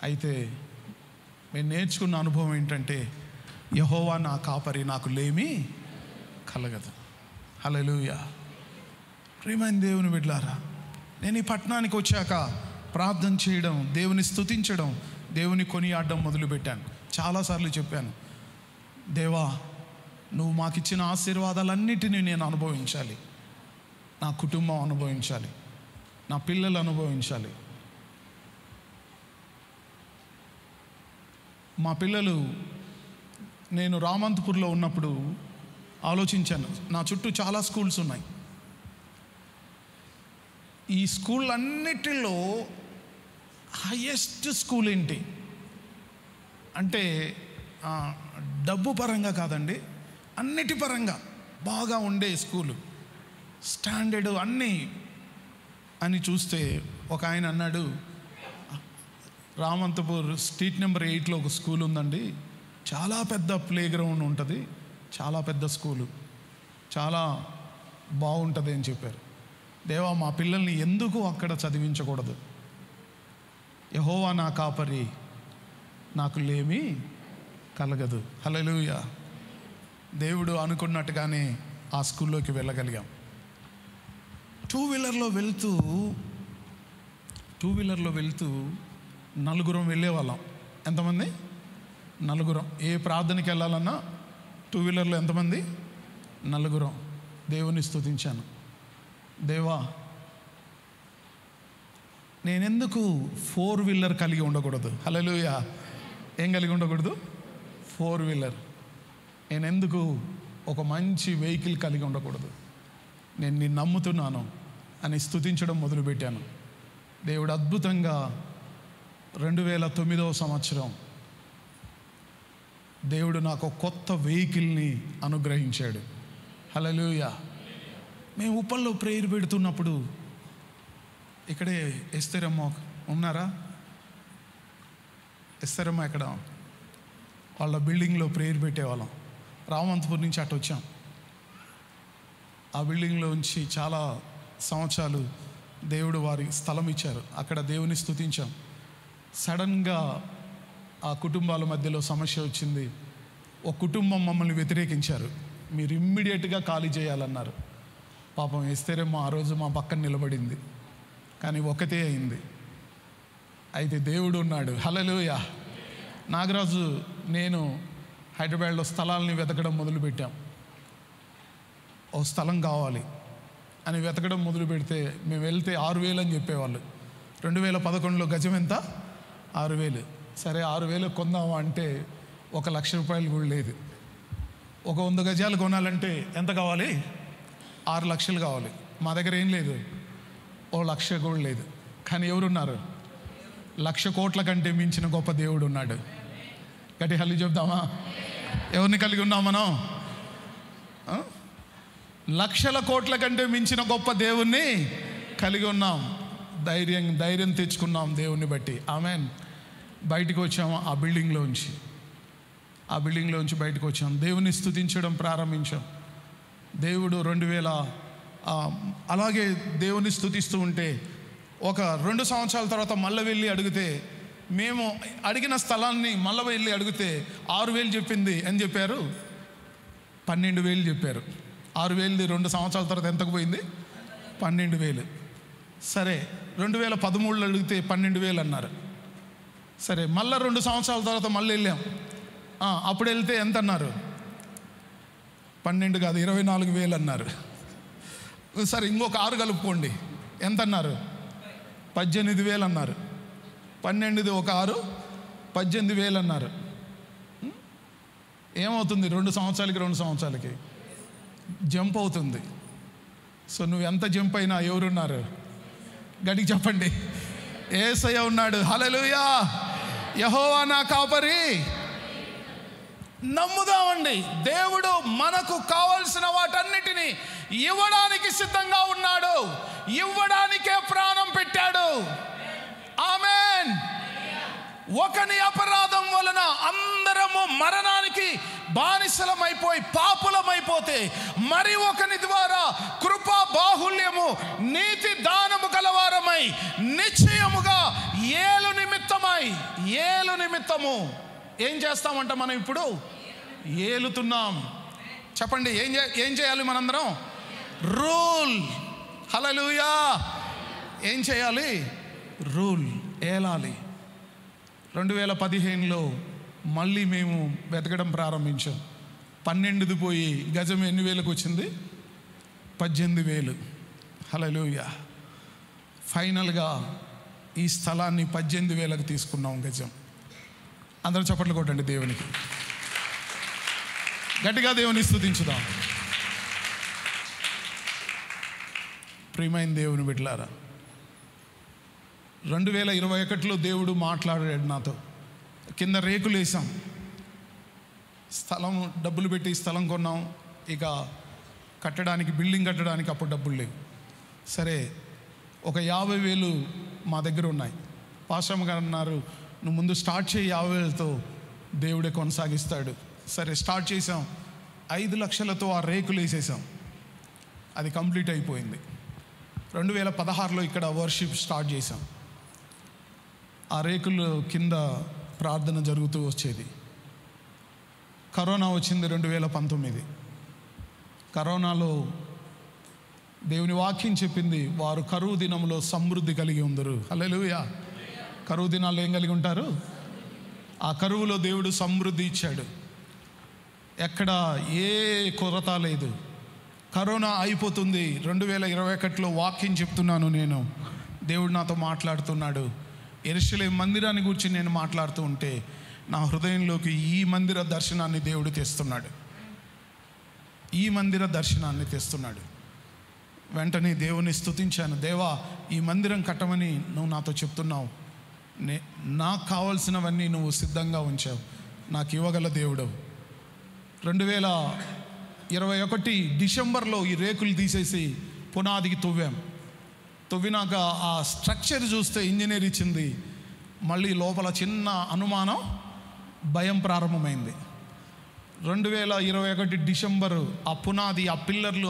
అయితే మేము నేర్చుకున్న అనుభవం ఏంటంటే, యెహోవా నా కాపరి, నాకు లేమి కలగదు. హల్లెలూయా. ప్రియమైన దేవుని బిడ్డలారా, నేను ఈ పట్టణానికి వచ్చాక ప్రార్థన చేయడం, దేవుని స్తుతించడం, దేవుని కొనియాడడం మొదలుపెట్టాను. చాలాసార్లు చెప్పాను, దేవా నువ్వు మాకిచ్చిన ఆశీర్వాదాలన్నిటినీ నేను అనుభవించాలి, నా కుటుంబం అనుభవించాలి, నా పిల్లలు అనుభవించాలి. మా పిల్లలు, నేను రామంతపూర్లో ఉన్నప్పుడు ఆలోచించాను, నా చుట్టూ చాలా స్కూల్స్ ఉన్నాయి. ఈ స్కూల్ అన్నిటిలో హయ్యెస్ట్ స్కూల్ ఏంటి అంటే, డబ్బు పరంగా కాదండి, అన్నిటి పరంగా బాగా ఉండే స్కూలు, స్టాండర్డ్ అన్నీ అని చూస్తే ఒక ఆయన అన్నాడు, రామంతపూర్ స్ట్రీట్ నెంబర్ 8లో ఒక స్కూల్ ఉందండి, చాలా పెద్ద ప్లే గ్రౌండ్ ఉంటుంది, చాలా పెద్ద స్కూలు, చాలా బాగుంటుంది అని చెప్పారు. దేవా, మా పిల్లల్ని ఎందుకు అక్కడ చదివించకూడదు? యెహోవా నా కాపరి, నాకు లేమి కలగదు. హల్లెలూయా. దేవుడు అనుకున్నట్టుగానే ఆ స్కూల్లోకి వెళ్ళగలిగాం. టూ వీలర్లో వెళ్తూ నలుగురం వెళ్ళేవాళ్ళం. ఎంతమంది? నలుగురం. ఏ ప్రార్థనకి వెళ్ళాలన్నా టూ వీలర్లో ఎంతమంది? నలుగురం. దేవుని స్తుతించాను. దేవా, నేనెందుకు 4 వీలర్ కలిగి ఉండకూడదు? హల్లెలూయా. ఏం కలిగి ఉండకూడదు? 4 వీలర్. నేనెందుకు ఒక మంచి వెహికల్ కలిగి ఉండకూడదు? నేను నిన్ను నమ్ముతున్నాను అని స్తుతించడం మొదలుపెట్టాను. దేవుడు అద్భుతంగా 2009వ సంవత్సరం దేవుడు నాకు కొత్త వెహికల్ని అనుగ్రహించాడు. హల్లెలూయా. మేము ఉప్పల్లో ప్రేయర్ పెడుతున్నప్పుడు ఇక్కడే ఎస్తేరమ్మ ఉన్నారా? ఎస్తేరమ్మ ఎక్కడ? వాళ్ళ బిల్డింగ్లో ప్రేయర్ పెట్టేవాళ్ళం. రామంతపూర్ నుంచి అటు వచ్చాం. ఆ బిల్డింగ్లో ఉంచి చాలా సంవత్సరాలు దేవుడు వారి స్థలం ఇచ్చారు. అక్కడ దేవుని స్తుతించాం. సడన్గా ఆ కుటుంబాల మధ్యలో సమస్య వచ్చింది. ఒక కుటుంబం మమ్మల్ని వ్యతిరేకించారు. మీరు ఇమ్మీడియట్గా ఖాళీ చేయాలన్నారు. పాపం ఎస్తేరేమో ఆ రోజు మా పక్కన నిలబడింది, కానీ ఒకటే అయింది. అయితే దేవుడు ఉన్నాడు. హల్లెలూయా. నాగరాజు నేను హైదరాబాద్లో స్థలాలని వెతకడం మొదలుపెట్టాం. ఓ స్థలం కావాలి అని వెతకడం మొదలు పెడితే మేము వెళ్తే 6,000 అని చెప్పేవాళ్ళు. 2011లో గజం ఎంత? 6,000. సరే 6,000 కొందామా అంటే 1,00,000 రూపాయలు కూడా లేదు. ఒక 100 గజాలు కొనాలంటే ఎంత కావాలి? 6 లక్షలు కావాలి. మా దగ్గర ఏం లేదు, 1,00,000 కూడా లేదు. కానీ ఎవరున్నారు? 1,00,000 కోట్ల కంటే మించిన గొప్ప దేవుడు ఉన్నాడు. గట్టి హల్లి చెప్దామా? ఎవరిని కలిగి ఉన్నాం మనం? లక్షల కోట్ల కంటే మించిన గొప్ప దేవుణ్ణి కలిగి ఉన్నాం. ధైర్యం తెచ్చుకున్నాం దేవుణ్ణి బట్టి. ఆమెన్. బయటకు వచ్చాము ఆ బిల్డింగ్లోంచి బయటకు వచ్చాం. దేవుని స్తుతించడం ప్రారంభించాం. దేవుడు 2000 అలాగే దేవుని స్తుతిస్తూ ఉంటే ఒక 2 సంవత్సరాల తర్వాత మళ్ళీ వెళ్ళి అడిగితే, మేము అడిగిన స్థలాన్ని మళ్ళీ వెళ్ళి అడిగితే 6,000 చెప్పింది అని చెప్పారు. 12,000 చెప్పారు. 6,000 2 సంవత్సరాల తర్వాత ఎంతకు పోయింది? 12,000. సరే 2013లో అడిగితే 12,000 అన్నారు. సరే మళ్ళీ 2 సంవత్సరాల తర్వాత మళ్ళీ వెళ్ళాం. అప్పుడు వెళ్తే ఎంత అన్నారు? 12 కాదు 24,000 అన్నారు. సరే ఇంకొక 6 కలుపుకోండి, ఎంత అన్నారు? 18,000 అన్నారు. 12ది ఒక 6 18,000 అన్నారు. ఏమవుతుంది? 2 సంవత్సరాలకి జంప్ అవుతుంది. సో నువ్వు ఎంత జంప్ అయినా ఎవరున్నారు? గట్టిగా చెప్పండి, యేసయ్య ఉన్నాడు. హల్లెలూయా. యెహోవా నా కాపరి. నమ్ముదామండి, దేవుడు మనకు కావలసిన వాటన్నిటినీ ఇవ్వడానికి సిద్ధంగా ఉన్నాడు. ఇవ్వడానికే ప్రాణం పెట్టాడు. ఆమేన్. ఒకని అపరాధం వలన అందరము మరణానికి బానిసలమైపోయి పాపులమైపోతే, మరి ఒకని ద్వారా కృపా బాహుల్యము నీతి దానము కలవారమై నిశ్చయముగా ఏలు నిమిత్తము ఏం చేస్తామంట? మనం ఇప్పుడు ఏలుతున్నాం. చెప్పండి, ఏం చేయాలి మనందరం? రూల్. హల్లెలూయా. ఏం చేయాలి? రూల్, ఏలాలి. 2015లో మళ్ళీ మేము వెతకడం ప్రారంభించాం. 12ది పోయి గజం ఎన్ని వేలకు వచ్చింది? 18,000. హల్లెలూయా. ఫైనల్గా ఈ స్థలాన్ని 18,000కు తీసుకున్నాం గజం. అందరూ చప్పట్లు కొట్టండి దేవునికి. గట్టిగా దేవుని స్తుతించుదాం. ప్రియమైన దేవుని బిడ్డలారా, 2021లో దేవుడు మాట్లాడాడు నాతో. కింద రేకులు వేసాం, స్థలం డబ్బులు పెట్టి స్థలం కొన్నాం. ఇక కట్టడానికి, బిల్డింగ్ కట్టడానికి అప్పుడు డబ్బులు లేవు. సరే ఒక 50,000 మా దగ్గర ఉన్నాయి. పాస్టమ్ గారు అన్నారు, నువ్వు ముందు స్టార్ట్ చేయి, 50,000తో దేవుడే కొనసాగిస్తాడు. సరే స్టార్ట్ చేసాం. 5 లక్షలతో ఆ రేకులు వేసేసాం. అది కంప్లీట్ అయిపోయింది. 2016లో ఇక్కడ వర్షిప్ స్టార్ట్ చేసాం. ఆ రేకులు కింద ప్రార్థన జరుగుతూ వచ్చేది. కరోనా వచ్చింది 2019. కరోనాలో దేవుని వాక్యం చెప్పింది, వారు కరువు దినంలో సమృద్ధి కలిగి ఉందరు. హల్లెలూయా. కరువు దినాల్లో ఏం కలిగి ఉంటారు? ఆ కరువులో దేవుడు సమృద్ధి ఇచ్చాడు. ఎక్కడ ఏ కొరత లేదు. కరోనా అయిపోతుంది. 2021లో వాక్యం చెప్తున్నాను నేను. దేవుడు నాతో మాట్లాడుతున్నాడు. యెరూషలేము మందిరాన్ని గురించి నేను మాట్లాడుతూ ఉంటే నా హృదయంలోకి ఈ మందిర దర్శనాన్ని దేవుడు తెస్తున్నాడు. ఈ మందిర దర్శనాన్ని తెస్తున్నాడు. వెంటనే దేవుని స్తుతించాను. దేవా, ఈ మందిరం కట్టమని నువ్వు నాతో చెప్తున్నావు. నాకు కావాల్సినవన్నీ నువ్వు సిద్ధంగా ఉంచావు. నాకు ఇవ్వగల దేవుడు. 2021 డిసెంబర్లో ఈ రేకులు తీసేసి పునాదికి తవ్వినాక ఆ స్ట్రక్చర్ చూస్తే ఇంజనీర్ ఇచ్చింది. మళ్ళీ లోపల చిన్న అనుమానం, భయం ప్రారంభమైంది. 2021 డిసెంబరు ఆ పునాది, ఆ పిల్లర్లు,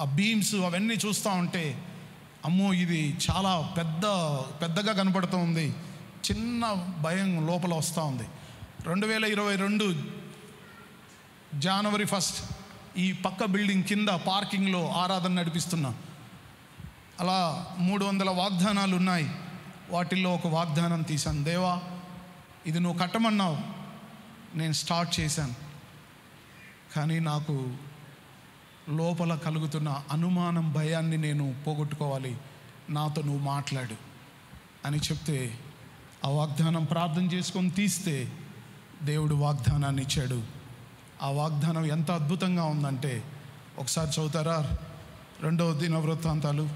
ఆ బీమ్స్ అవన్నీ చూస్తూ ఉంటే అమ్మో ఇది చాలా పెద్దగా కనపడుతూ ఉంది. చిన్న భయం లోపల వస్తూ ఉంది. 2022 జనవరి 1 ఈ పక్క బిల్డింగ్ కింద పార్కింగ్లో ఆరాధన నడిపిస్తున్నా. అలా 300 వాగ్దానాలు ఉన్నాయి. వాటిల్లో ఒక వాగ్దానం తీశాను. దేవా, ఇది నువ్వు కట్టమన్నావు, నేను స్టార్ట్ చేశాను. కానీ నాకు లోపల కలుగుతున్న అనుమానం, భయాన్ని నేను పోగొట్టుకోవాలి. నాతో నువ్వు మాట్లాడు అని చెప్తే ఆ వాగ్దానం ప్రార్థన చేసుకొని తీస్తే దేవుడు వాగ్దానాన్ని ఇచ్చాడు. ఆ వాగ్దానం ఎంత అద్భుతంగా ఉందంటే ఒకసారి చదువుతారా? 2వ దినవృత్తాంతాలు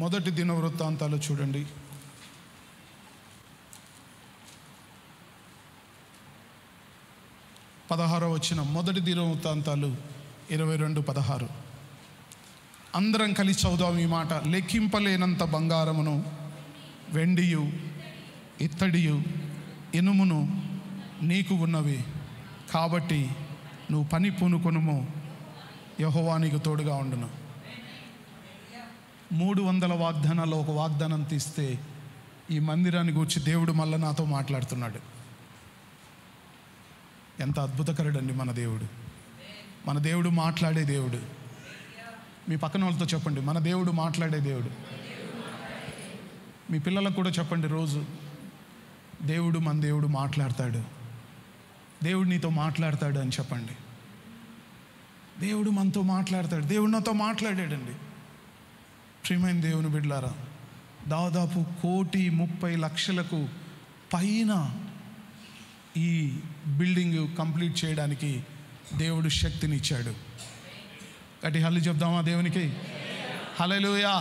1వ దినవృత్తాంతాలు చూడండి. 16వ వచనం. 1వ దినవృత్తాంతాలు 22:16. అందరం కలిసి చదువుదాం ఈ మాట. లెక్కింపలేనంత బంగారమును, వెండియు, ఇత్తడియు, ఇనుమును నీకు ఉన్నవి. కాబట్టి నువ్వు పని పూనుకొనుము, యెహోవా నీకు తోడుగా ఉండును. 300 వాగ్దానాల్లో ఒక వాగ్దానం తీస్తే ఈ మందిరాన్ని గురించి దేవుడు మళ్ళీ నాతో మాట్లాడుతున్నాడు. ఎంత అద్భుతకరుడండి మన దేవుడు. మన దేవుడు మాట్లాడే దేవుడు. మీ పక్కన వాళ్ళతో చెప్పండి, మన దేవుడు మాట్లాడే దేవుడు. మీ పిల్లలకు కూడా చెప్పండి రోజు, దేవుడు మన దేవుడు మాట్లాడతాడు, దేవుడు నీతో మాట్లాడతాడు అని చెప్పండి. దేవుడు మనతో మాట్లాడతాడు. దేవుడు నాతో మాట్లాడాడండి. ప్రియమైన దేవుని బిడ్డలారా, దాదాపు 1,30,00,000కు పైన ఈ బిల్డింగ్ కంప్లీట్ చేయడానికి దేవుడు శక్తినిచ్చాడు. గట్టి హల్లు చెప్దామా దేవునికి? హల్లెలూయా.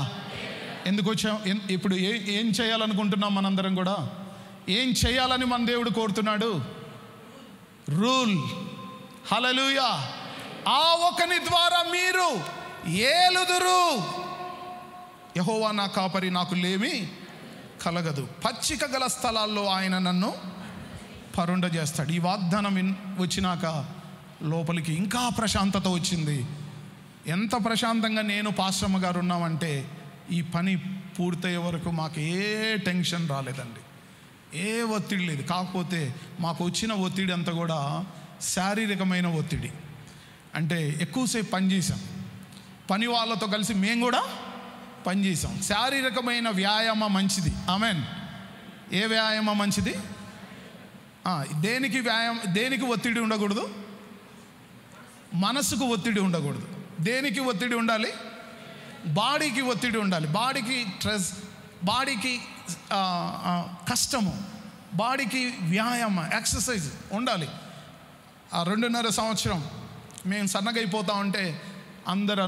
ఎందుకు వచ్చాం? ఇప్పుడు ఏం చేయాలనుకుంటున్నాం? మనందరం కూడా ఏం చేయాలని మన దేవుడు కోరుతున్నాడు? రూల్. హల్లెలూయా. ఆ ఒకని ద్వారా మీరు ఏలుదురు. యెహోవా నా కాపరి, నాకు లేమి కలగదు. పచ్చిక గల స్థలాల్లో ఆయన నన్ను పరుండ చేస్తాడు. ఈ వాగ్దానం వచ్చినాక లోపలికి ఇంకా ప్రశాంతత వచ్చింది. ఎంత ప్రశాంతంగా నేను పాస్టమ్మ గారు ఉన్నామంటే ఈ పని పూర్తయ్యే వరకు మాకు ఏ టెన్షన్ రాలేదండి, ఏ ఒత్తిడి లేదు. కాకపోతే మాకు వచ్చిన ఒత్తిడి అంతా కూడా శారీరకమైన ఒత్తిడి. అంటే ఎక్కువసేపు పనిచేసాం, పని వాళ్ళతో కలిసి మేము కూడా పనిచేసాం. శారీరకమైన వ్యాయామం మంచిది. ఆమెన్. ఏ వ్యాయామం మంచిది? దేనికి ఒత్తిడి ఉండకూడదు? మనసుకు ఒత్తిడి ఉండకూడదు. దేనికి ఒత్తిడి ఉండాలి? బాడీకి ఒత్తిడి ఉండాలి. బాడీకి స్ట్రెస్, బాడీకి కష్టము, బాడీకి వ్యాయామం, ఎక్సర్సైజ్ ఉండాలి. ఆ 2.5 సంవత్సరం మేము సన్నగైపోతా ఉంటే అందరు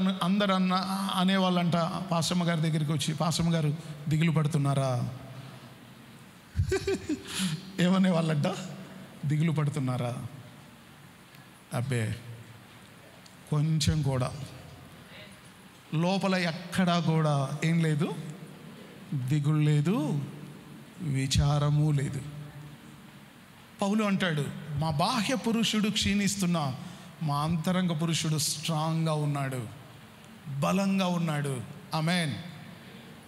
అనేవాళ్ళంట పాస్టమ్మ గారి దగ్గరికి వచ్చి, పాస్టమ్మ గారు దిగులు పడుతున్నారా? ఏమనేవాళ్ళంట? దిగులు పడుతున్నారా? అబ్బే కొంచెం కూడా. లోపల ఎక్కడా కూడా ఏం లేదు, దిగులు లేదు, విచారము లేదు. పౌలు అంటాడు, మా బాహ్య పురుషుడు క్షీణిస్తున్నా మా అంతరంగ పురుషుడు స్ట్రాంగ్గా ఉన్నాడు, బలంగా ఉన్నాడు. ఆమేన్.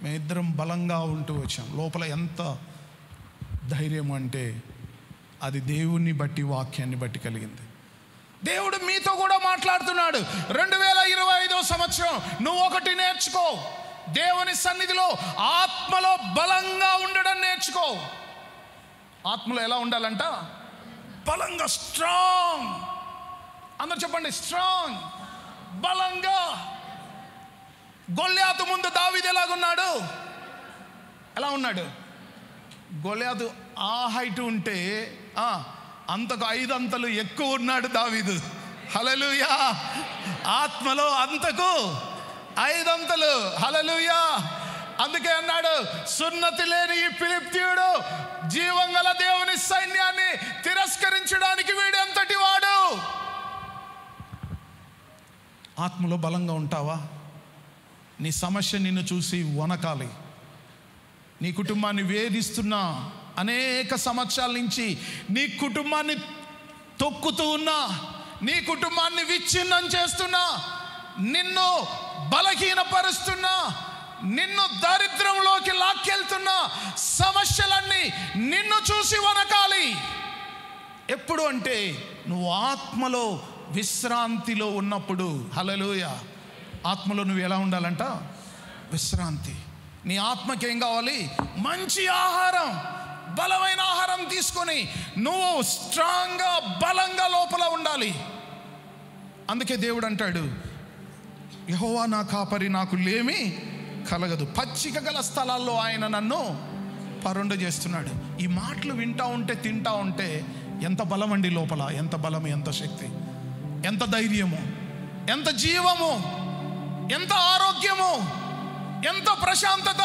మేమిద్దరం బలంగా ఉంటూ వచ్చాం. లోపల ఎంత ధైర్యం అంటే అది దేవుణ్ణి బట్టి, వాక్యాన్ని బట్టి కలిగింది. దేవుడు మీతో కూడా మాట్లాడుతున్నాడు. 2025వ సంవత్సరం నువ్వు ఒకటి నేర్చుకో, దేవుని సన్నిధిలో ఆత్మలో బలంగా ఉండడం నేర్చుకో. ఆత్మలో ఎలా ఉండాలంట? బలంగా, స్ట్రాంగ్. అందరు చెప్పండి, స్ట్రాంగ్, బలంగా. గొల్యాతు ముందు దావీదు ఎలాగున్నాడు? ఎలా ఉన్నాడు? గొల్యాతు ఆ హైట్ ఉంటే అంతకు 5 అంతలు ఎక్కువ ఉన్నాడు దావీదు. హల్లెలూయా. ఆత్మలో అంతకు 5 అంతలు. హల్లెలూయా. అందుకే అన్నాడు, సున్నతి లేని ఈ ఫిలిష్తీయుడు జీవంగల దేవుని సైన్యాన్ని తిరస్కరించడానికి వీడు ఎంతటి వాడు. ఆత్మలో బలంగా ఉంటావా? నీ సమస్య నిన్ను చూసి వనకాలి. నీ కుటుంబాన్ని వేధిస్తున్నా, అనేక సంవత్సరాల నుంచి నీ కుటుంబాన్ని తొక్కుతూ ఉన్నా, నీ కుటుంబాన్ని విచ్ఛిన్నం చేస్తున్నా, నిన్ను బలహీనపరుస్తున్నా, నిన్ను దరిద్రంలోకి లాక్కెళ్తున్నా సమస్యలన్నీ నిన్ను చూసి వనకాలి. ఎప్పుడు అంటే నువ్వు ఆత్మలో విశ్రాంతిలో ఉన్నప్పుడు. హల్లెలూయా. ఆత్మలో నువ్వు ఎలా ఉండాలంట? విశ్రాంతి. నీ ఆత్మకి ఏం కావాలి? మంచి ఆహారం, బలమైన ఆహారం తీసుకొని నువ్వు స్ట్రాంగ్గా, బలంగా లోపల ఉండాలి. అందుకే దేవుడు అంటాడు, యెహోవా నా కాపరి, నాకు లేమి కలగదు. పచ్చిక గల స్థలాల్లో ఆయన నన్ను పరుండ చేస్తున్నాడు. ఈ మాటలు వింటా ఉంటే, తింటా ఉంటే ఎంత బలం అండి లోపల. ఎంత బలము, ఎంత శక్తి, ఎంత ధైర్యము, ఎంత జీవము, ఎంత ఆరోగ్యము, ఎంత ప్రశాంతత,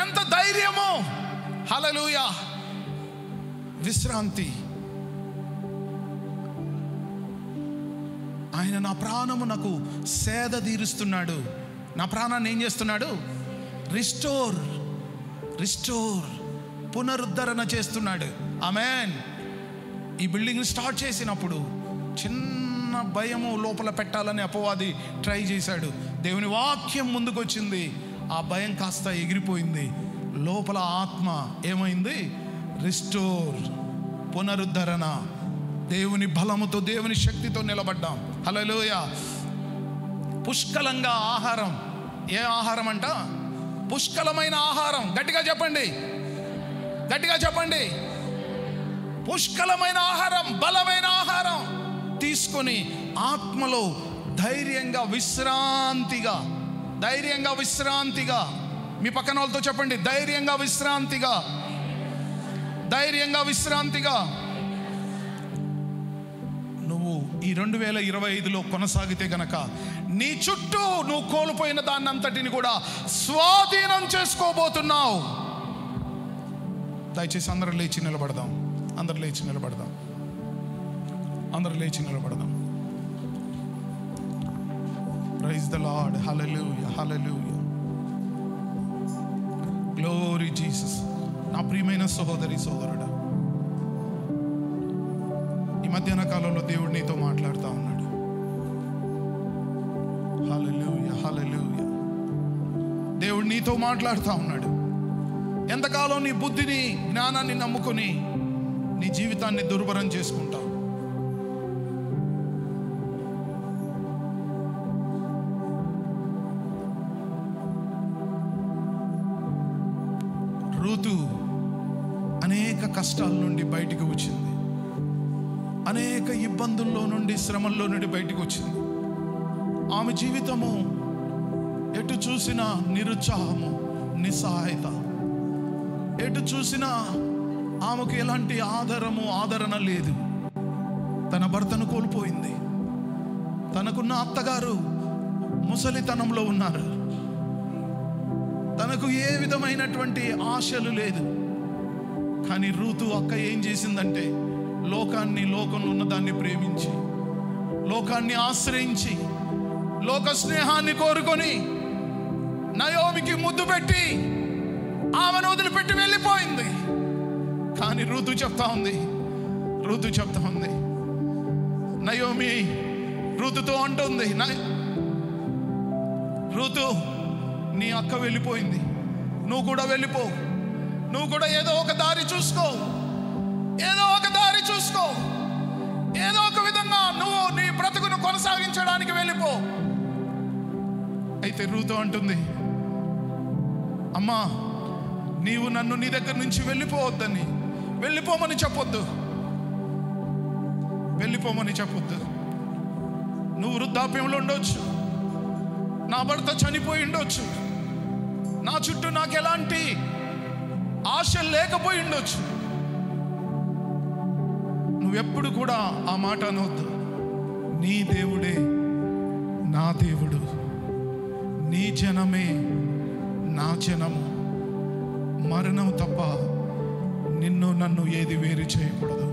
ఎంత ధైర్యము. హల్లెలూయా. విశ్రాంతి. ఆయన నా ప్రాణము నాకు సేద తీరుస్తున్నాడు. నా ప్రాణాన్ని ఏం చేస్తున్నాడు? రిస్టోర్, పునరుద్ధరణ చేస్తున్నాడు. ఆమేన్. ఈ బిల్డింగ్ స్టార్ట్ చేసినప్పుడు చిన్న భయము లోపల పెట్టాలని అపవాది ట్రై చేశాడు. దేవుని వాక్యం ముందుకు వచ్చింది, ఆ భయం కాస్త ఎగిరిపోయింది. లోపల ఆత్మ ఏమైంది? రిస్టోర్, పునరుద్ధరణ. దేవుని బలముతో, దేవుని శక్తితో నిలబడ్డాం. హల్లెలూయా. పుష్కలంగా ఆహారం. ఏ ఆహారం అంట? పుష్కలమైన ఆహారం. గట్టిగా చెప్పండి, గట్టిగా చెప్పండి. పుష్కలమైన ఆహారం, బలమైన ఆహారం తీసుకొని ఆత్మలో ధైర్యంగా, విశ్రాంతిగా, ధైర్యంగా, విశ్రాంతిగా. మీ పక్కన వాళ్ళతో చెప్పండి, ధైర్యంగా, విశ్రాంతిగా, ధైర్యంగా, విశ్రాంతిగా. నువ్వు ఈ 2025లో కొనసాగితే గనక నీ చుట్టూ నువ్వు కోల్పోయిన దాన్ని అంతటిని కూడా స్వాధీనం చేసుకోబోతున్నావు. దయచేసి అందరూ లేచి నిలబడదాం, అందరూ లేచి నిలబడదాం, అందరూ లేచి నిలబడదాం. Praise the lord. Hallelujah, hallelujah. Glory Jesus. నా ప్రియమైన సహోదరి, సోదరుడా, ఈ మధ్యాహ్న కాలంలో దేవుడు నీతో మాట్లాడుతూ ఉన్నాడు. హల్లెలూయా, హల్లెలూయా. దేవుడు నీతో మాట్లాడుతూ ఉన్నాడు. ఎంతకాలం నీ బుద్ధిని, జ్ఞానాన్ని నమ్ముకొని నీ జీవితాన్ని దుర్భరం చేసుకుంటావు? రూతు అనేక కష్టాల నుండి బయటికి వచ్చింది, అనేక ఇబ్బందుల్లో నుండి, శ్రమల్లో నుండి బయటికి వచ్చింది. ఆమె జీవితము ఎటు చూసినా నిరుత్సాహము, నిస్సహాయత. ఎటు చూసినా ఆమెకు ఎలాంటి ఆదరణ లేదు. తన భర్తను కోల్పోయింది. తనకున్న అత్తగారు ముసలితనంలో ఉన్నారు. తనకు ఏ విధమైనటువంటి ఆశలు లేదు. కానీ రూతు అక్క ఏం చేసిందంటే, లోకంలో ఉన్న దాన్ని ప్రేమించి, లోకాన్ని ఆశ్రయించి, లోక స్నేహాన్ని కోరుకొని నయోమికి ముద్దు పెట్టి ఆమెను వదిలిపెట్టి వెళ్ళిపోయింది. కానీ రూతు చెప్తా ఉంది, నయోమి రూతుతో అంటుంది, రూతు నీ అక్క వెళ్ళిపోయింది, నువ్వు కూడా వెళ్ళిపో, నువ్వు కూడా ఏదో ఒక దారి చూసుకో, ఏదో ఒక విధంగా నువ్వు నీ బ్రతుకును కొనసాగించడానికి వెళ్ళిపో. అయితే రూతు అంటుంది, అమ్మా నీవు నన్ను నీ దగ్గర నుంచి వెళ్ళిపోమని చెప్పొద్దు. నువ్వు వృద్ధాప్యంలో ఉండొచ్చు, నా భర్త చనిపోయి ఉండొచ్చు, నా చుట్టూ నాకు ఎలాంటి ఆశ లేకపోయి ఉండొచ్చు, నువ్వెప్పుడు కూడా ఆ మాట అనవద్దు. నీ దేవుడే నా దేవుడు, నీ జనమే నా జనము, మరణం తప్ప నిన్ను నన్ను ఏది వేరు చేయకూడదు.